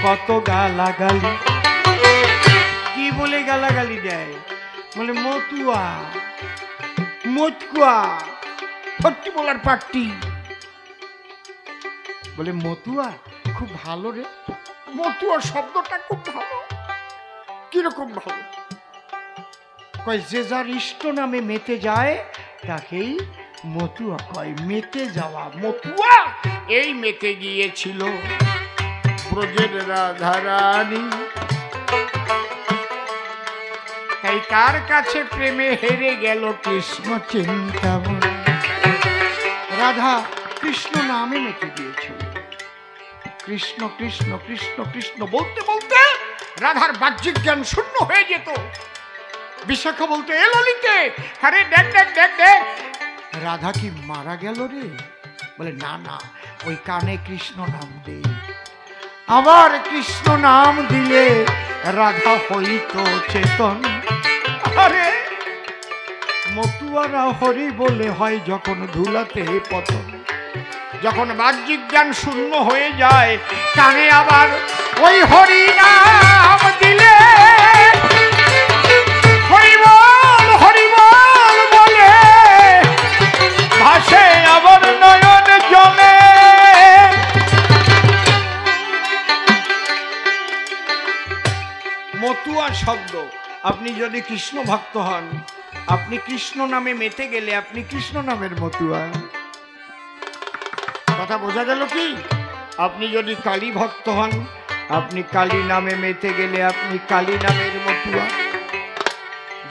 কত গালাগালি। কি বলে গালাগালি দেয়, বলে মতুয়া মতকুয়া হট্টি বলার পাট্টি। বলে মতুয়া খুব ভালো রে, মতুয়া শব্দটা খুব ভালো। কিরকম ভালো, কয় যে যার ইষ্ট নামে মেতে যায় তাকেই মতুয়া কয়, মেতে যাওয়া মতুয়া। এই মেতে গিয়েছিল ব্রজের রাধারানী, তাই তার কাছে প্রেমে হেরে গেল কৃষ্ণ চিন্তামণি। রাধা কৃষ্ণ নামে মেতে গিয়েছিল, কৃষ্ণ কৃষ্ণ কৃষ্ণ কৃষ্ণ বলতে বলতে রাধার বাহ্যিক জ্ঞান শূন্য হয়ে যেত। বিশাখা বলতে এ ললিতে, আরে দেখ দেখ দেখ দেখ রাধা কি মারা গেল রে? বলে না না, ওই কানে কৃষ্ণ নাম দে। আবার কৃষ্ণ নাম দিলে রাধা হইত চেতন। আরে মতুয়ারা হরি বলে হয় যখন ধুলাতে পতন, যখন বাহ্যিক জ্ঞান শূন্য হয়ে যায় কানে আবার ওই হরি নাম দিলে হরিবল বলে ভাসে আবার নয়ন জলে। মতুয়া শব্দ, আপনি যদি কৃষ্ণ ভক্ত হন, আপনি কৃষ্ণ নামে মেতে গেলে আপনি কৃষ্ণ নামের মতুয়া। কথা বোঝা গেল কি? আপনি যদি কালী ভক্ত হন, আপনি কালী নামে মেতে গেলে আপনি কালী নামের মতুয়া।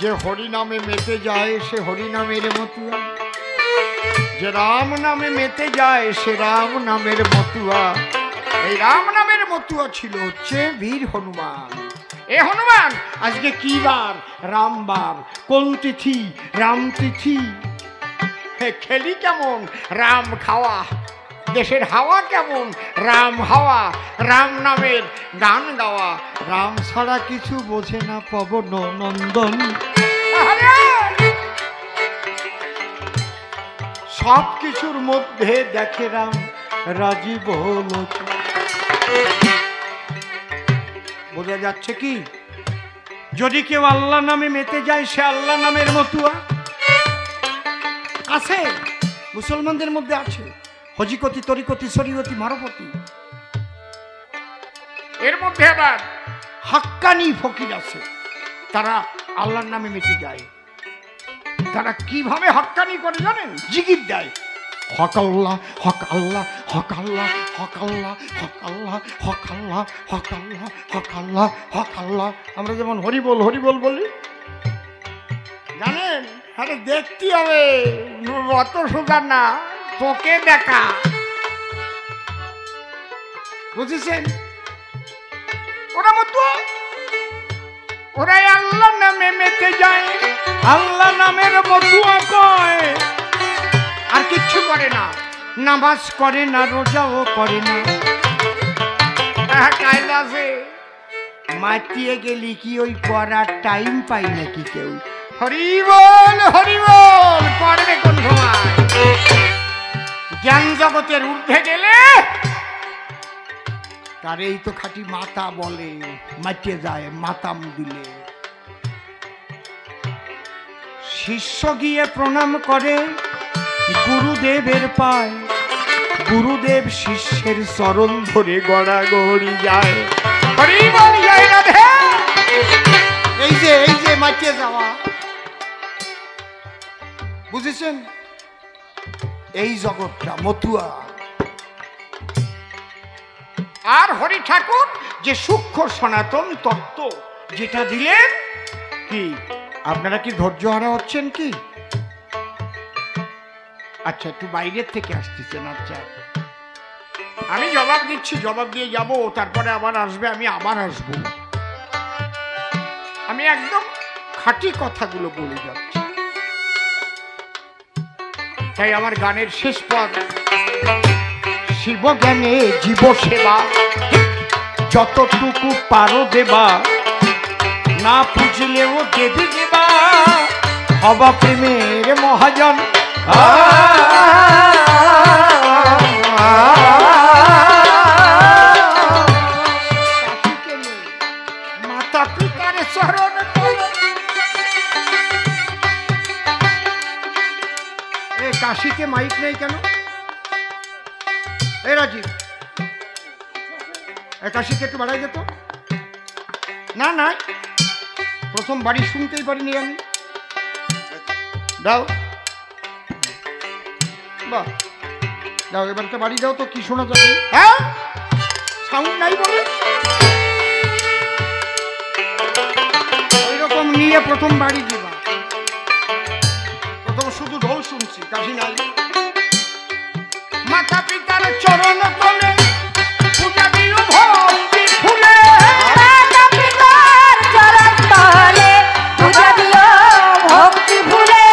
যে হরি নামে মেতে যায় সে হরি নামের মতুয়া, যে রাম নামে মেতে যায় সে রাম নামের মতুয়া। এই রাম নামের মতুয়া ছিল হচ্ছে বীর হনুমান। এ হনুমান আজকে কি বার? রামবার। কোন তিথি? রাম তিথি। খেলি কেমন? রাম খাওয়া। দেশের হাওয়া কেমন? রাম হাওয়া। রাম নামের গান গাওয়া। রাম ছাড়া কিছু বোঝে না পবন নন্দন। সব কিছুর মধ্যে দেখে রাম রাজীব লোচন। বোঝা যাচ্ছে কি? যদি কেউ আল্লাহ নামে মেতে যায় সে আল্লাহ নামের মতুয়া। আছে, মুসলমানদের মধ্যে আছে হজিকতি, তরিকতি, শরীয়তি, মারফতি। এর মধ্যে আবার হাক্কানি ফকির আছে, তারা আল্লাহর নামে মেতে যায়। তারা কিভাবে হাক্কানি করে জানেন? জিগির দেয়, হক আল্লাহ, হক আল্লাহ, হক আল্লাহ, হক আল্লাহ, হক আল্লাহ, হক আল্লাহ, হক আল্লাহ, হক আল্লাহ, হক আল্লাহ। আমরা যেমন হরিবল হরিবল বলি, জানেন? আরে দেখতে হবে, অত সোজা না, তোকে দেখা। বুঝেছেন? ওরা মতো ওরাই আল্লাহ নামে মেতে যায়, আল্লাহ নামের মতুয়া কয়। আর কিচ্ছু করে না, নামাজ করে না, রোজাও করে না। কায়দা আছে, মাতিয়ে গেলি কি ওই করার টাইম পাই নাকি কেউ? হরিবল হরিবল করবে কোন সময়? জ্ঞান জগতের ঊর্ধ্বে গেলে তার এই তো খাঁটি মাতা বলে, মাটিয়ে যায় মাতাম দিলে। শিষ্য গিয়ে প্রণাম করে গুরুদেবের পায়, গুরুদেব শিষ্যের চরণ ধরে গড়াগড়ি যায়। হরিবল জয় রাধে। এই যে মাটিয়ে যাওয়া, বুঝেছেন? এই জগৎটা মতুয়া। আর হরি ঠাকুর যে সূক্ষ্ম সনাতন তত্ত্ব যেটা দিলেন, কি আপনারা কি ধৈর্য হারা হচ্ছেন কি? আচ্ছা, একটু বাইরের থেকে আসতেছেন। আচ্ছা, আমি জবাব দিচ্ছি, জবাব দিয়ে যাব, তারপরে আবার আসবে, আমি আবার আসবো। আমি একদম খাঁটি কথাগুলো বলে যাচ্ছি। তাই আমার গানের শেষ পদ, শিবজ্ঞানে জীব সেবা যতটুকু পারো দেবা, না পুজলেও দেবী দেবা, হবা প্রেমের মহাজন। মাতা পিতার চরণ। এ কাশিতে মাইক নেই কেন? এ রাজীব, কাশিকে একটু বাড়াই যেত না? না, প্রথম বাড়ি শুনতেই পারিনি আমি। দাও বাহ, দাও, এবার তো বাড়ি দাও তো, কি শোনা যাবে? হ্যাঁ, সাউন্ড নাই বলে ওইরকম নিয়ে প্রথম বাড়ি দিবা। প্রথম শুধু ঢোল শুনছি, কাশি নাই। মাতা পিতার চরণ তলে পূজা দিও ভক্তি ফুলে, মাতা পিতার চরণ তলে পূজা দিও ভক্তি ফুলে।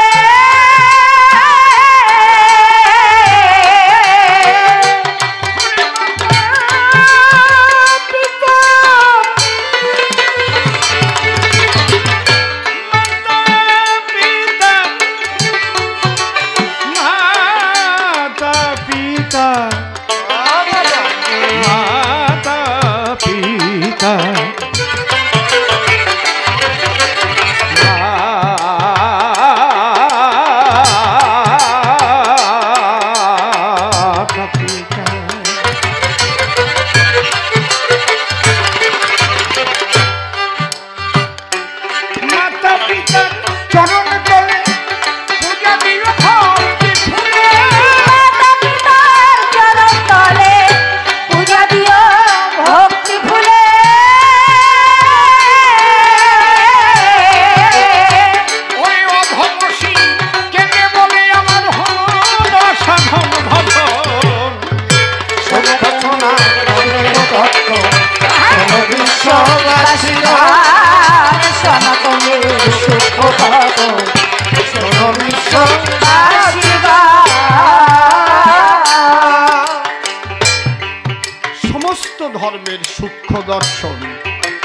সমস্ত ধর্মের সূক্ষ্ম দর্শন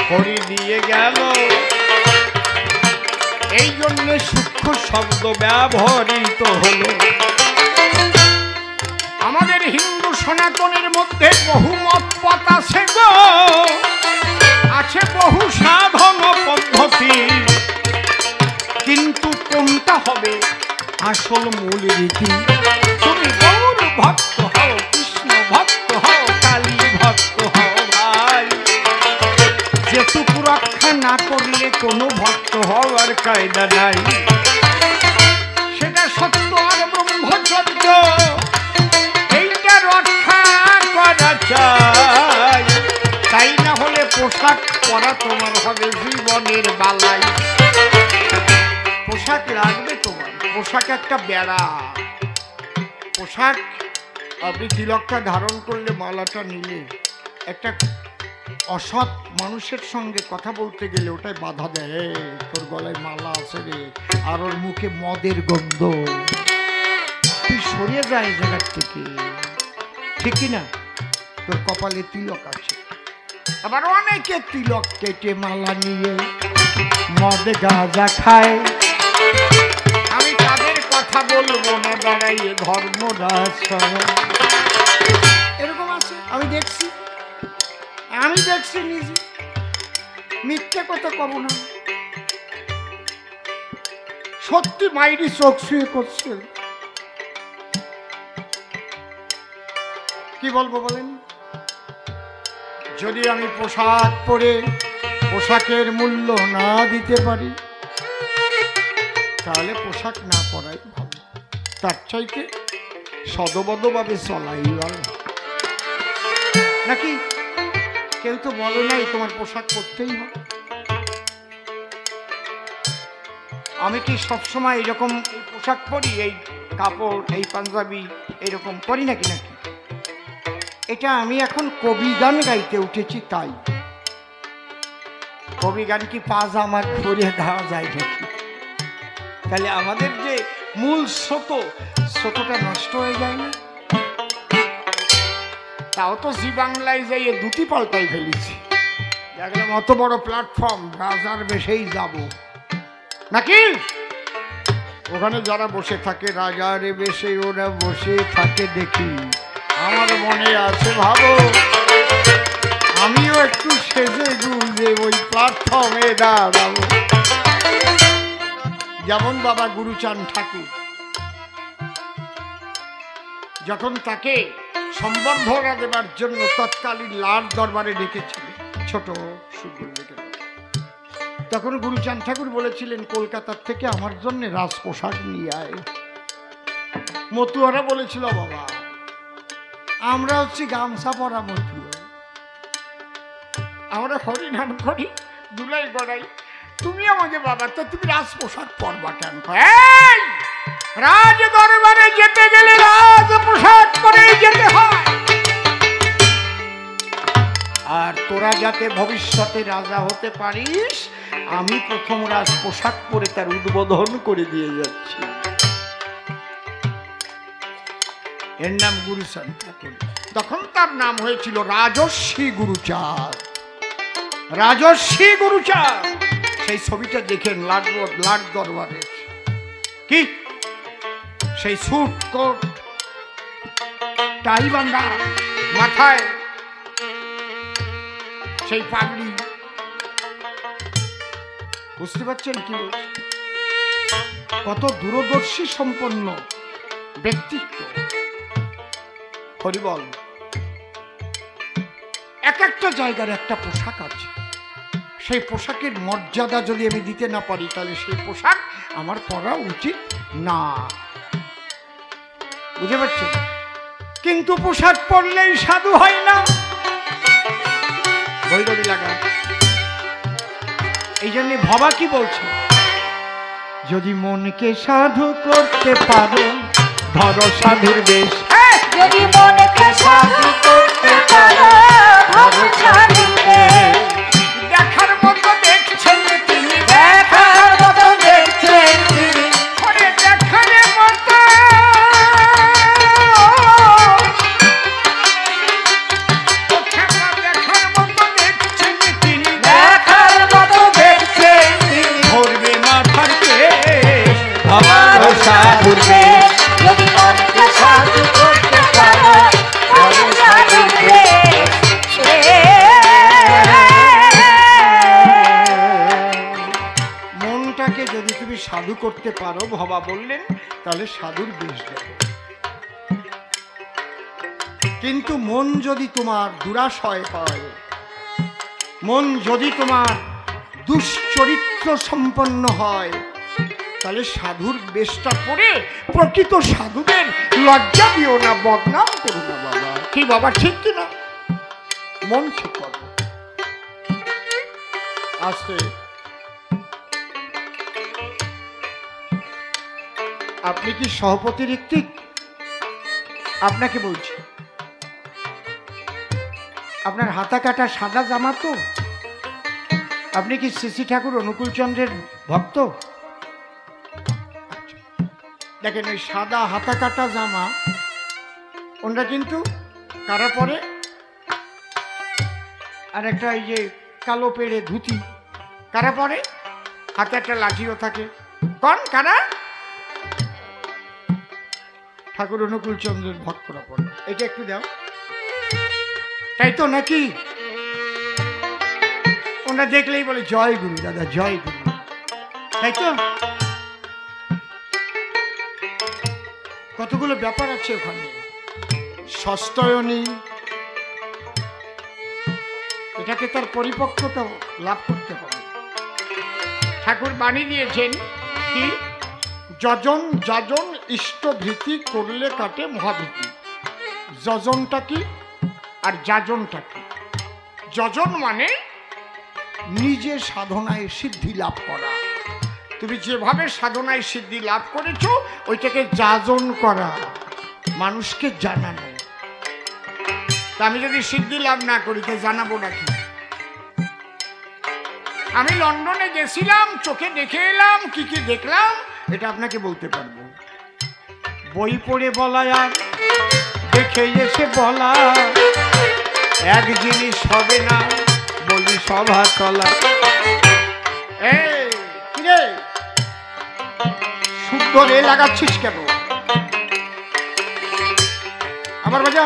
হরি দিয়ে গেল। এই জন্য সূক্ষ্ম শব্দ ব্যবহৃত হলো। আমাদের হিন্দু সনাতনের মধ্যে বহু মত পথ আছে গো, আছে বহু সাধন পদ্ধতি, কিন্তু কোনটা হবে আসল মূল রীতি? তুমি গৌর ভক্ত হও, কৃষ্ণ ভক্ত হও, কালী ভক্ত হও ভাই, যেটুকু রক্ষা না করলে কোনো ভক্ত হওয়ার কায়দা নাই। সেটা সত্য আর ব্রহ্মচর্য, এইটা রক্ষা করা চাই। তাই না হলে পোশাক পরা তোমার হবে জীবনের বালাই। পোশাক লাগবে তোমার, পোশাক একটা বেড়া। পোশাক আপনি তিলকটা ধারণ করলে, মালাটা নিলে, একটা অসৎ মানুষের সঙ্গে কথা বলতে গেলে ওটাই বাধা দেয়। তোর গলায় মালা আছে রে, আর ওর মুখে মদের গন্ধ, তুই সরিয়ে যায় জায়গার থেকে, ঠিক না? তোর কপালে তিলক আছে, আবার অনেকে তিলক কেটে মালা নিয়ে মদ গাঁজা খায়। আমি তাদের কথা বলবো না, দাঁড়াইয়ে ধর্মরাজ এরকম আছে, আমি দেখছি নিজে, মিথ্যে কথা কব না, সত্যি মাইরি চোখ শুয়ে করছে। কি বলবো বলেন? যদি আমি পোশাক পরে পোশাকের মূল্য না দিতে পারি তাহলে পোশাক না পরাই ভালো, তার চাইতে সদবদ্ধভাবে চলাই ভালো নাকি? কেউ তো বলে নাই তোমার পোশাক পরতেই হবে। আমি কি সবসময় এরকম এই পোশাক পরি, এই কাপড়, এই পাঞ্জাবি এরকম পরি নাকি? এটা আমি এখন কবি গান গাইতে উঠেছি, তাই। কবি গান কি পাজামা পরে গাওয়া যায় নাকি? তাহলে আমাদের যে মূল স্রোতটা নষ্ট হয়ে যায় না? তাও তো জি বাংলায় যাইয়ে দুটি পাল্টাই ফেলেছি, দেখলাম অত বড় প্ল্যাটফর্ম, রাজার বেশেই যাব নাকি? ওখানে যারা বসে থাকে রাজার বেশে, ওরা বসে থাকে দেখি, আমার মনে আছে ভাবো আমিও একটু সেজে গুজে ওই প্ল্যাটফর্মে দাঁড়াবো। যেমন বাবা গুরুচাঁদ ঠাকুর যখন তাকে সম্বর্ধনা দেবার জন্য তৎকালীন লাল দরবারে ডেকেছিলেন, ছোট সুন্দর ডেকে, তখন গুরুচাঁদ ঠাকুর বলেছিলেন কলকাতার থেকে আমার জন্য রাজ পোশাক নিয়ে আয়। মতুয়ারা বলেছিল বাবা আমরা হচ্ছি গামছা পরা মতুয়া, আমরা হরিনাম করি, দুলাই গড়াই, তুমি আমাকে বাবা তো তুমি রাজ পোশাক পরবা কেন? রাজ দরবারে যেতে গেলে রাজ পোশাক পরেই যেতে হয়, আর তোরা যাতে ভবিষ্যতে রাজা হতে পারিস আমি প্রথম রাজ পোশাক পরে তার উদ্বোধন করে দিয়ে যাচ্ছি। এর নাম গুরুচাঁদ ঠাকুর। তখন তার নাম হয়েছিল রাজর্ষি গুরুচাঁদ। রাজর্ষি গুরুচাঁদ, সেই ছবিটা দেখেন লাট দরবারের, কি সেই স্যুট কোট টাই বাঁধা, মাথায় সেই পাগড়ি, বুঝতে পারছেন কি বলছি? কত দূরদর্শী সম্পন্ন ব্যক্তিত্ব। হরিবল, এক একটা জায়গার একটা পোশাক আছে, সেই পোশাকের মর্যাদা যদি আমি দিতে না পারি তাহলে সেই পোশাক আমার পরা উচিত না, বুঝতে পারছেন? কিন্তু পোশাক পরলেই সাধু হয় না, ভৈরবী লাগা। এই জন্য ভবা কি বলছে, যদি মনকে সাধু করতে পারো ধরো সাধুর বেশ, যদি মনকে সাধু করতে পারো ধরো সাধুর বেশ। দেখার মতো দেখছেন তিনি, দেখার মতো দেখছেন তিনি, ওরে দেখার মতো, দেখার মতো দেখছেন তিনি, দেখার মতো দেখছেন তিনি, ধরবে মাথার কেশ আমার সাধুর বেশ। যদি মনকে সাধু করতে পারো ধরো সাধুর বেশ। মনটাকে যদি তুমি সাধু করতে পারো, ভবা বললেন, তাহলে সাধুর বেশ দেবে। কিন্তু মন যদি তোমার দুরাশয় হয়, মন যদি তোমার দুশ্চরিত্র সম্পন্ন হয়, তাহলে সাধুর বেশটা পরে প্রকৃত সাধুদের লজ্জা দিও না, বদনাম করো না বাবা। কি বাবা, ঠিক কিনা? মন ঠিক করো। আজকে আপনি কি সভাপতি ঋত্বিক? আপনাকে বলছি, আপনার হাতা কাটা সাদা জামা তো? আপনি কি শ্রী ঠাকুর অনুকূলচন্দ্রের ভক্ত? দেখেন ওই সাদা হাতা কাটা জামা ওনারা কিন্তু কারা পরে? আর একটা এই যে কালো পেড়ে ধুতি কারা পরে, হাতে একটা লাঠিও থাকে। কোন কারা? ঠাকুর অনুকূল চন্দ্রের ভক্তরা পড়ে। এটা একটু দাও। তাই তো নাকি? ওরা দেখলেই বলে জয় গুরু দাদা, জয় গুরু, তাই তো? কতগুলো ব্যাপার আছে ওখানে। সস্তয়নী, এটাকে তার পরিপক্কতা লাভ করতে হবে। ঠাকুর বাণী দিয়েছেন কি? যজন যাজন ইষ্টভৃতি করলে কাটে মহাভীতি। যজনটা কি আর যাজনটা কি? যজন মানে নিজে সাধনায় সিদ্ধি লাভ করা। তুমি যেভাবে সাধনায় সিদ্ধি লাভ করেছো ওইটাকে যাজন করা, মানুষকে জানানো। তা আমি যদি সিদ্ধি লাভ না করি তো জানাবো নাকি? আমি লন্ডনে গেছিলাম, চোখে দেখে এলাম, কি কি দেখলাম এটা আপনাকে বলতে পারবো। বই পড়ে বলা আর দেখে এসে বলা এক জিনিস হবে না, বলি সভা তলা। কিরে শুদ্ধ রে লাগাচ্ছিস কেন? আমার বাজা।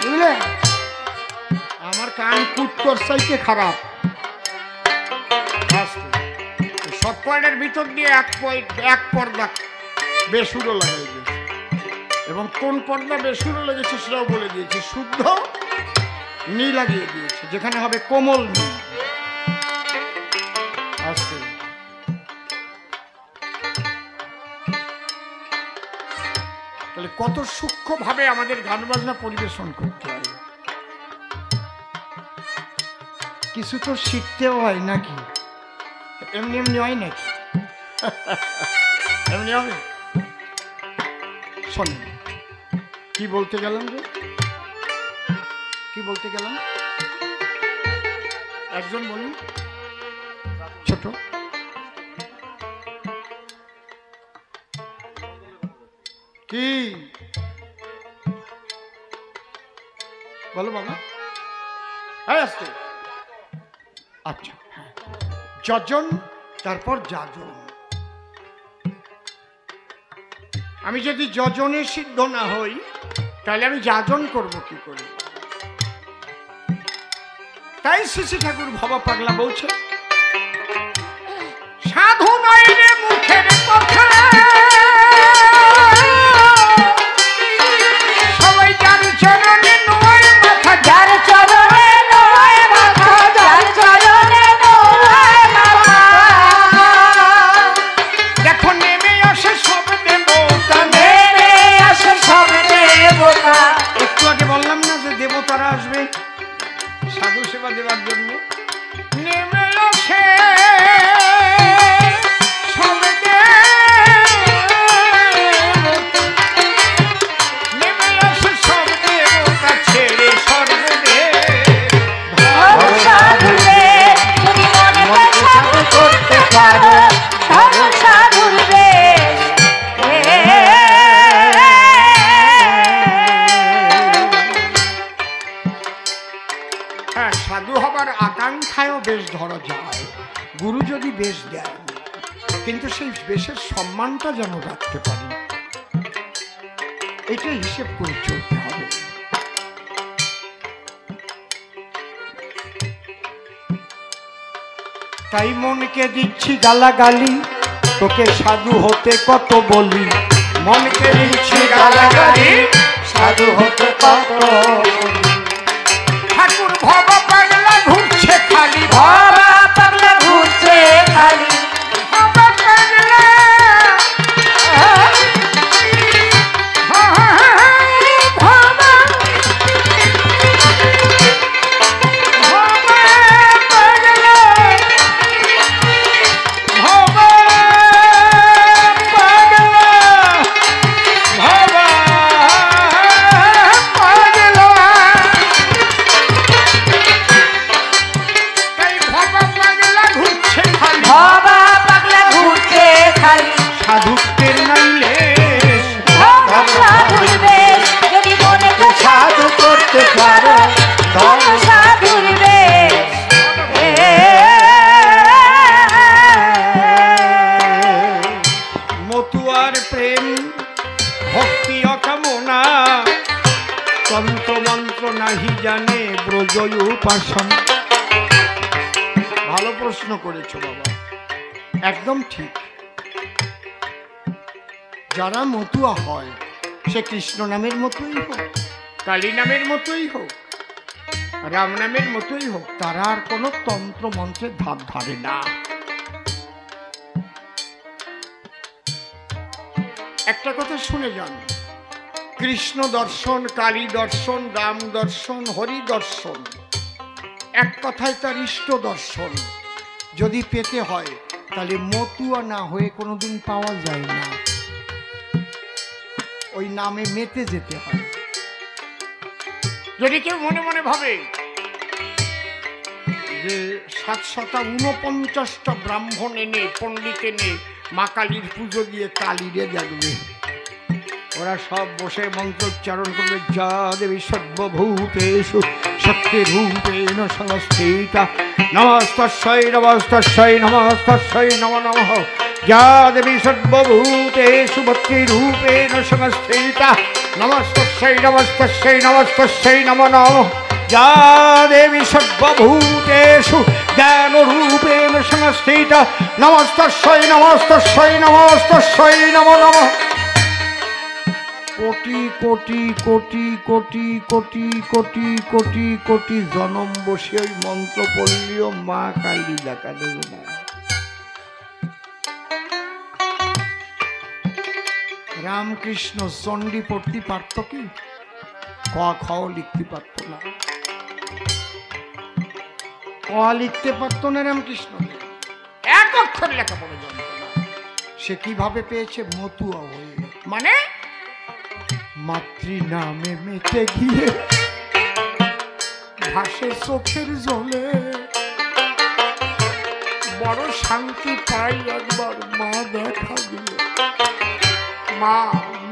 বুঝলে আমার কান কুত্তর চাইতে খারাপ। সব পয়েন্টের ভিতর দিয়ে এক পর্দা বেসুরো লাগাই দিয়েছে, এবং কোন পর্দা বেসুরো লেগেছে সেটাও বলে দিয়েছে। শুদ্ধ নী লাগিয়ে দিয়েছে, যেখানে হবে কোমল নী। আস্তে তাহলে কত সূক্ষ্মভাবে আমাদের গান বাজনা পরিবেশন করতে হয়। কিছু তো শিখতেও হয় নাকি? এমনি এমনি হয় নাকি? এমনি হবে? শোন, কি বলতে গেলাম রে? কি বলতে গেলাম? একজন বলুন। ছোট কি বলো বাবা? আসতে। আচ্ছা, যজন তারপর যাজন। আমি যদি যজনে সিদ্ধ না হই তাহলে আমি যাজন করব কি করে? তাই শ্রী ঠাকুর ভবা পাগলা বলছে, সাধু নয় রে মুখের কথা, সবাই যার চরণে নয় মাথা, যার চরণে নয় মাথা, যার চরণে নয় মাথা। দেখো নেমে আসে সব দেবতা, নেমে আসে সব দেবতা। একটু আগে বললাম না যে দেবতারা আসবে সাধু সেবা দেওয়ার জন্য। নেমে আসে সব দেবতা, নেমে আসে সব দেবতা ছেড়ে সর্বদেব। ভরসা ভুলবে যদি মনকে সাধু করতে পারো, ভরসা ভুলবে। হ্যাঁ, সাধু হবার আকাঙ্ক্ষায়ও বেশ ধরা যায়, গুরু যদি বেশ দেয়, কিন্তু সেই বেশের সম্মানটা যেন রাখতে পারি, এটা হিসেব করে চলতে হবে। তাই মনকে দিচ্ছি গালাগালি, তোকে সাধু হতে কত বলি। মনকে দিচ্ছি গালাগালি, সাধু হতে কত ঠাকুর ভবা পাগলা ঘুরছে খালি, ভরা পাগলা ঘুরছে খালি। ভবা পাগলা, ভবা, ভবা পাগলা, ভবা পাগলা, ভবা পাগলা। নাহি জানে ব্রজ উপাসন। ভালো প্রশ্ন করেছো বাবা, একদম ঠিক। যারা মতুয়া হয়, সে কৃষ্ণ নামের মতোই হোক, কালী নামের মতোই হোক, রাম নামের মতোই হোক, তারা আর কোনো তন্ত্র মন্ত্রের ধার ধারে না। একটা কথা শুনে যান, কৃষ্ণ দর্শন, কালী দর্শন, রাম দর্শন, হরি দর্শন, এক কথায় তার ইষ্ট দর্শন যদি পেতে হয় তাহলে মতুয়া না হয়ে কোনোদিন পাওয়া যায় না, ওই নামে মেতে যেতে হয়। যদি কেউ মনে মনে ভাবে যে 749টা ব্রাহ্মণ এনে পণ্ডিত এনে মা কালীর পুজো দিয়ে কালীরে জাগবে, ওরা সব বসে মন্ত্রোচ্চারণ করবে, যা দেবী সর্বভূতেষু শক্তিরূপেণ সংস্থিতা নমস্তস্যৈ নমস্তস্যৈ নমস্তস্যৈ নমো নমঃ, যা দেবী সর্বভূতেষু ভক্তিরূপেণ সংস্থিতা নমস্তস্যৈ নমস্তস্যৈ নমস্তস্যৈ নমো নমঃ, যা দেবী সর্বভূতেষু জ্ঞানরূপেণ সংস্থিতা নমস্তস্যৈ নমস্তস্যৈ নমস্তস্যৈ নমো নমঃ। কোটি কোটি কোটি কোটি কোটি কোটি কোটি কোটি জনম বসে ওই মন্ত্র পড়লেও মা কালী দেখা দেবে না। রামকৃষ্ণ চণ্ডী পড়তে পারত কি? ক খ লিখতে পারত না, ক লিখতে পারত না রামকৃষ্ণ, এক অক্ষর লেখাপড়া জানত না। সে কিভাবে পেয়েছে? মতুয়া হয়ে, মানে মাতৃ নামে মেতে গিয়ে ভাসে চোখের জলে, বড় শান্তি পাই একবার মা দেখা দিলে। মা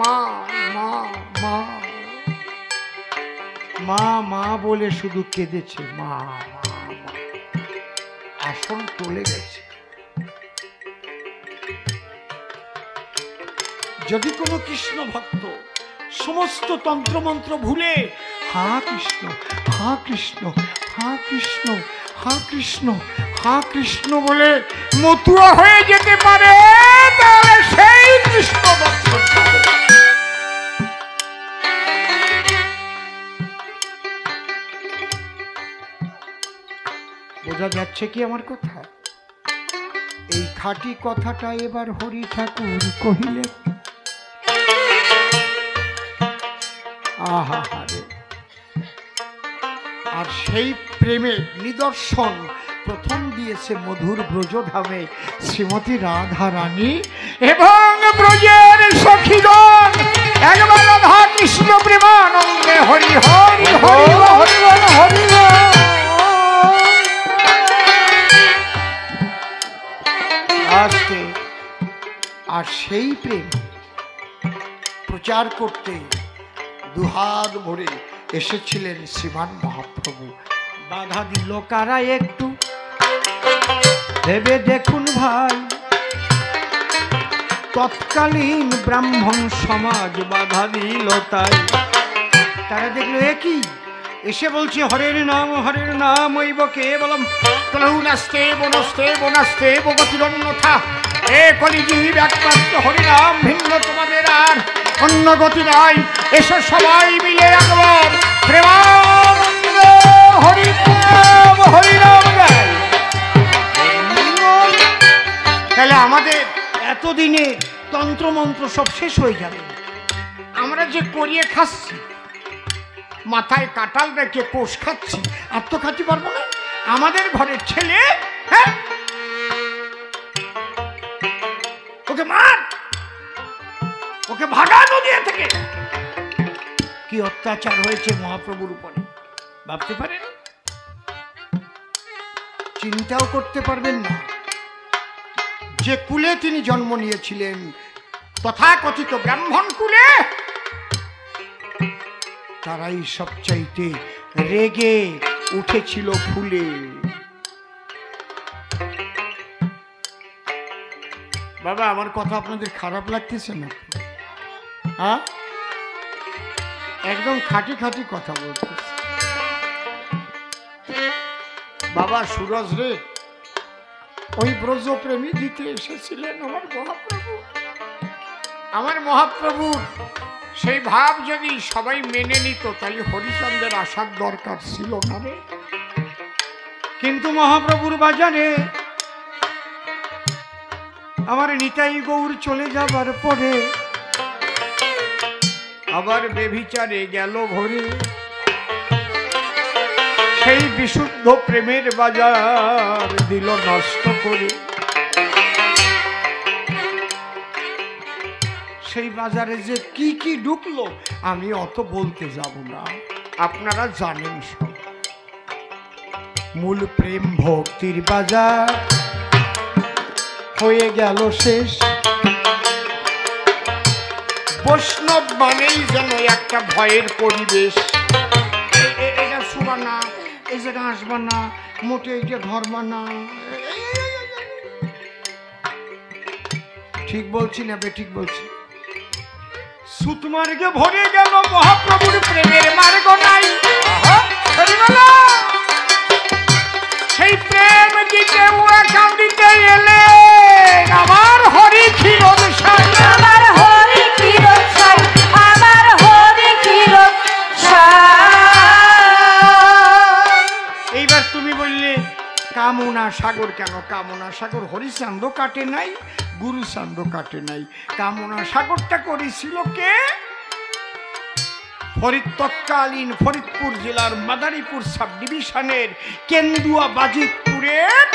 মা মা মা মা মা বলে শুধু কেঁদেছে, মা মা, আসন টলে গেছে। যদি কোনো কৃষ্ণ ভক্ত সমস্ত তন্ত্রমন্ত্র ভুলে হা কৃষ্ণ হা কৃষ্ণ হা কৃষ্ণ হা কৃষ্ণ হা কৃষ্ণ বলে মতুয়া হয়ে যেতে পারে, তাহলে সেই কৃষ্ণ দর্শন পাবে। বোঝা যাচ্ছে কি আমার কথা? এই খাঁটি কথাটা এবার হরি ঠাকুর কহিলেন। আহা হারে, আর সেই প্রেমের নিদর্শন প্রথম দিয়েছে মধুর ব্রজধামে শ্রীমতী রাধা রানী এবং ব্রজের সখীগণ। একবার রাধা কৃষ্ণ প্রেমানন্দে হরি হরি হরি হরি হরি আসতে, আর সেই প্রেম প্রচার করতে দুহাত ভরে এসেছিলেন শ্রীমান মহাপ্রভু। বাধা দিল কারা একটু ভেবে দেখুন ভাই, তৎকালীন ব্রাহ্মণ সমাজ বাধা দিল তাই। তারা দেখলো একই এসে বলছে হরের নাম ওইব কেবলম প্রহুনাস্তে বনস্তে বনাস্তে বগতিরন্যথা, এ কলিজীব একমাত্র হরিনাম, ভিন্ন তোমাদের আর অন্য গতি নাই। এসে সবাই মিলে একবার প্রেমানন্দে হরিনাম হরিনাম গায়। তাহলে আমাদের এতদিনে তন্ত্রমন্ত্র সব শেষ হয়ে যাবে। আমরা যে করিয়ে খাচ্ছি, মাথায় কাটাল রেখে কোষ খাচ্ছি, আর তো খাচ্ছি পারবো না। আমাদের ঘরের ছেলে, হ্যাঁ, ওকে মার, ওকে ভাগানো দিয়ে থেকে। কি অত্যাচার হয়েছে মহাপ্রভুর উপরে ভাবতে পারেন? চিন্তাও করতে পারবেন না। যে কুলে তিনি জন্ম নিয়েছিলেন, তথাকথিত ব্রাহ্মণ কুলে, তারাই সবচাইতে রেগে উঠেছিল ফুলে। বাবা, আমার কথা আপনাদের খারাপ লাগতেছে না? হ্যাঁ, একদম খাঁটি খাঁটি কথা বলতেছে। বাবা সুরজ রে, ওই ব্রজপ্রেমী দিতে এসেছিলেন আমার মহাপ্রভু। আমার মহাপ্রভুর সেই ভাব যদি সবাই মেনে নিত তাহলে হরিচন্দ্রের আসার দরকার ছিল না রে। কিন্তু মহাপ্রভুর বাজারে আমার নিতাই গৌর চলে যাবার পরে আবার বেভিচারে গেল ভরে। সেই বিশুদ্ধ প্রেমের বাজার দিল নষ্ট করে। সেই বাজারে যে কি কি ঢুকলো আমি অত বলতে যাব না, আপনারা জানেন সব। মূল প্রেম ভক্তির বাজার হয়ে গেল শেষ। বৈষ্ণব মানেই যেন একটা ভয়ের পরিবেশ। এটা শুবা না, এই জায়গা আসবা না, মোটে এইটা ধরবা না। ঠিক বলছি না বেঠিক বলছি? সুতমার্গে ভরে গেল মহাপ্রভুর প্রেমের মার্গ নাই। সেই প্রেম দিতে ওরা কান্দিতে এলে আমার হরি ক্ষীরদ সাই, আমার হরি ক্ষীরদ সাই, আমার হরি ক্ষীরদ সাই। এইবার তুমি বললে কামনা সাগর কেন? কামনা সাগর হরিচান্দ কাটে নাই, গুরুচান্দ কাটে নাই। কামনা সাগরটা করেছিল কে? তৎকালীন ফরিদপুর জেলার মাদারীপুর সাব ডিভিশনের কেন্দুয়া বাজিতপুরের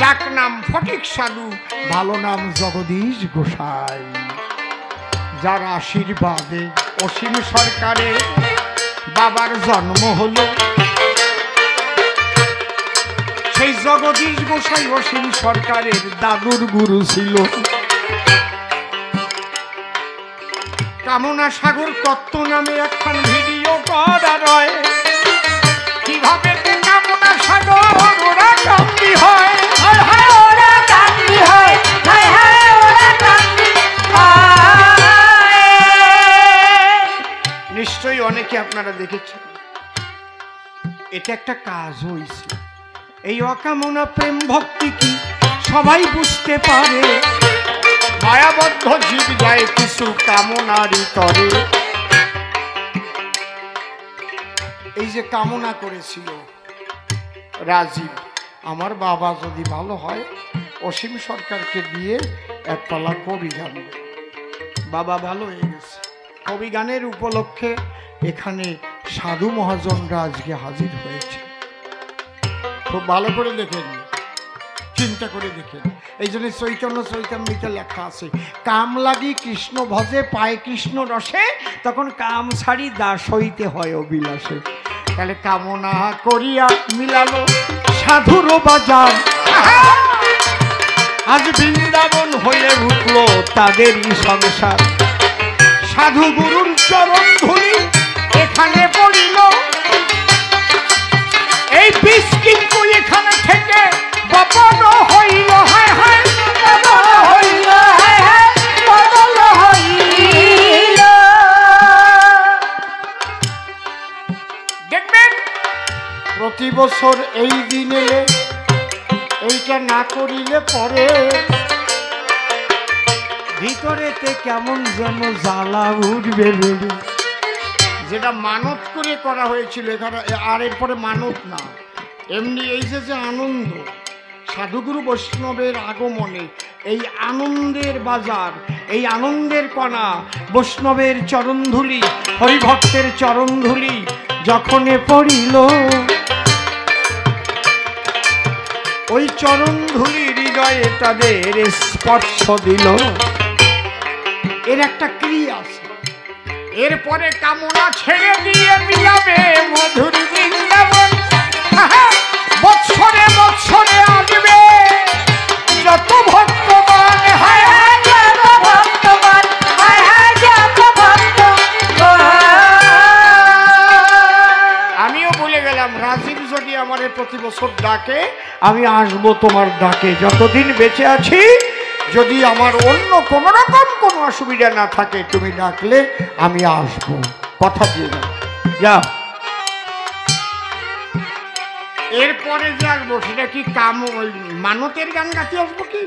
ডাক নাম ফটিক সাধু, ভালো নাম জগদীশ গোসাই, যার আশীর্বাদে অসীম সরকারের বাবার জন্ম হলো। সেই জগদীশ গোসাই অসীম সরকারের দাদুর গুরু ছিল। কামনা সাগর তত্ত্ব নামে একখান ভিডিও করা রয়। কিভাবে কামনা সাগর ওরা কান্দি হয়, হায় হায় ওরা কান্দি হয়, হায় হায় ওরা কান্দি হয়। নিশ্চয়ই অনেকে আপনারা দেখেছেন। এটা একটা কাজ হয়েছে। এই অকামনা প্রেম ভক্তি কি সবাই বুঝতে পারে? মায়াবদ্ধ জীব যায় কিছু কামনারই তরে। এই যে কামনা করেছিল রাজীব, আমার বাবা যদি ভালো হয় অসীম সরকারকে দিয়ে একপালা কবি গান, বাবা ভালো হয়ে গেছে। কবি গানের উপলক্ষে এখানে সাধু মহাজনরা আজকে হাজির হয়েছে। খুব ভালো করে দেখেন, চিন্তা করে দেখেন। এই জন্য চৈতন্য চৈতন্যতে লেখা আছে, কাম লাগি কৃষ্ণ ভজে পায় কৃষ্ণ রসে, তখন কাম ছাড়ি দাস হইতে হয় অবিলাসে। তাহলে কামনা করিয়া মিলালো সাধুর বাজার, আজ বৃন্দাবন হয়ে উঠলো তাদেরই সংসার। সাধু গুরুর চরণ ধুলি এখানে পড়িল, এই বিষ কিন্তু এখানে থেকে বপন হইল। হায় হায় বদল হইল, হায় হায় বদল হইল। দেখবেন প্রতি বছর এই দিনে এইটা না করিলে পরে ভিতরেতে কেমন যেন জ্বালা উঠবে বেড়ে। যেটা মানত করে করা হয়েছিল এখানে, আর এরপরে মানত না, এমনি এই যে আনন্দ সাধুগুরু বৈষ্ণবের আগমনে, এই আনন্দের বাজার, এই আনন্দের কণা, বৈষ্ণবের চরণধুলি, হরিভক্তের চরণধুলি যখনে পড়িল, ওই চরণধুলি হৃদয়ে তাদের স্পর্শ দিল। এর একটা ক্রিয়া আছে। এরপরে কামনা ছেড়ে দিয়ে মিলাবে মধুর বৃন্দাবন। বৎসরে বৎসরে আসবে যত ভক্তবান, হায় হায় যত ভক্তবান, হায় হায় যত ভক্তবান। আমিও বলে গেলাম, রাজীব যদি আমার প্রতি বছর ডাকে আমি আসবো তোমার ডাকে, যতদিন বেঁচে আছি। যদি আমার অন্য কোনো রকম কোনো অসুবিধা না থাকে, তুমি ডাকলে আমি আসবো, কথা দিয়ে যাও। এরপরে যে আসবো সেটা কি ওই মানতের গান গাইতে আসবো কি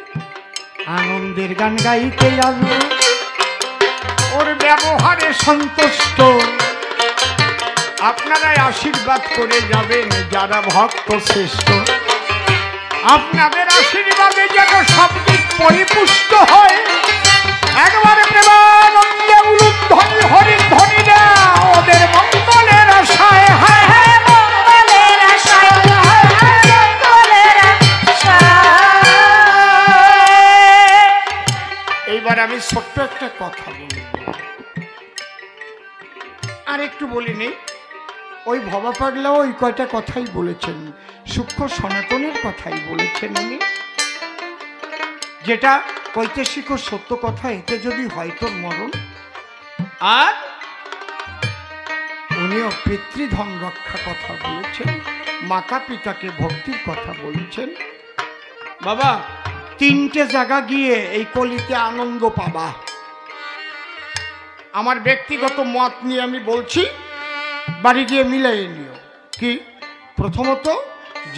আনন্দের গান গাইতে আসবো। ওর ব্যবহারে সন্তুষ্ট আপনারাই আশীর্বাদ করে যাবেন যারা ভক্ত শ্রেষ্ঠ। আপনাদের আশীর্বাদে যেন সব দিক পরিপুষ্ট হয়। একবারে প্রেমানন্দে উলুধ্বনি হরিধ্বনিরা ওদের মঙ্গলের আশায়। হায় হায় মঙ্গলের আশায়, মঙ্গলের আশায়। এইবার আমি ছোট্ট একটা কথা বলি, আর একটু বলিনি। ওই ভবা পাগলাও ওই কয়টা কথাই বলেছেন, সূক্ষ্ম সনাতনের কথাই বলেছেন উনি, যেটা কৈতেশিক ও সত্য কথা। এতে যদি হয় তোর মরণ। আর উনিও পিতৃধন রক্ষা কথা বলেছেন, মাতা পিতাকে ভক্তির কথা বলেছেন। বাবা, তিনটে জায়গা গিয়ে এই কলিতে আনন্দ পাবা। আমার ব্যক্তিগত মত নিয়ে আমি বলছি, বাড়ি গিয়ে মিলাই নিও। কি? প্রথমত,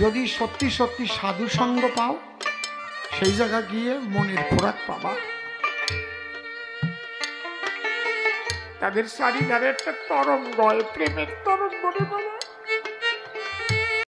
যদি সত্যি সত্যি সাধু সঙ্গ পাও, সেই জায়গা গিয়ে মনের খোরাক পাবা। তাদের চারিধারে একটা তরঙ্গ, প্রেমের তরঙ্গ রে বাবা।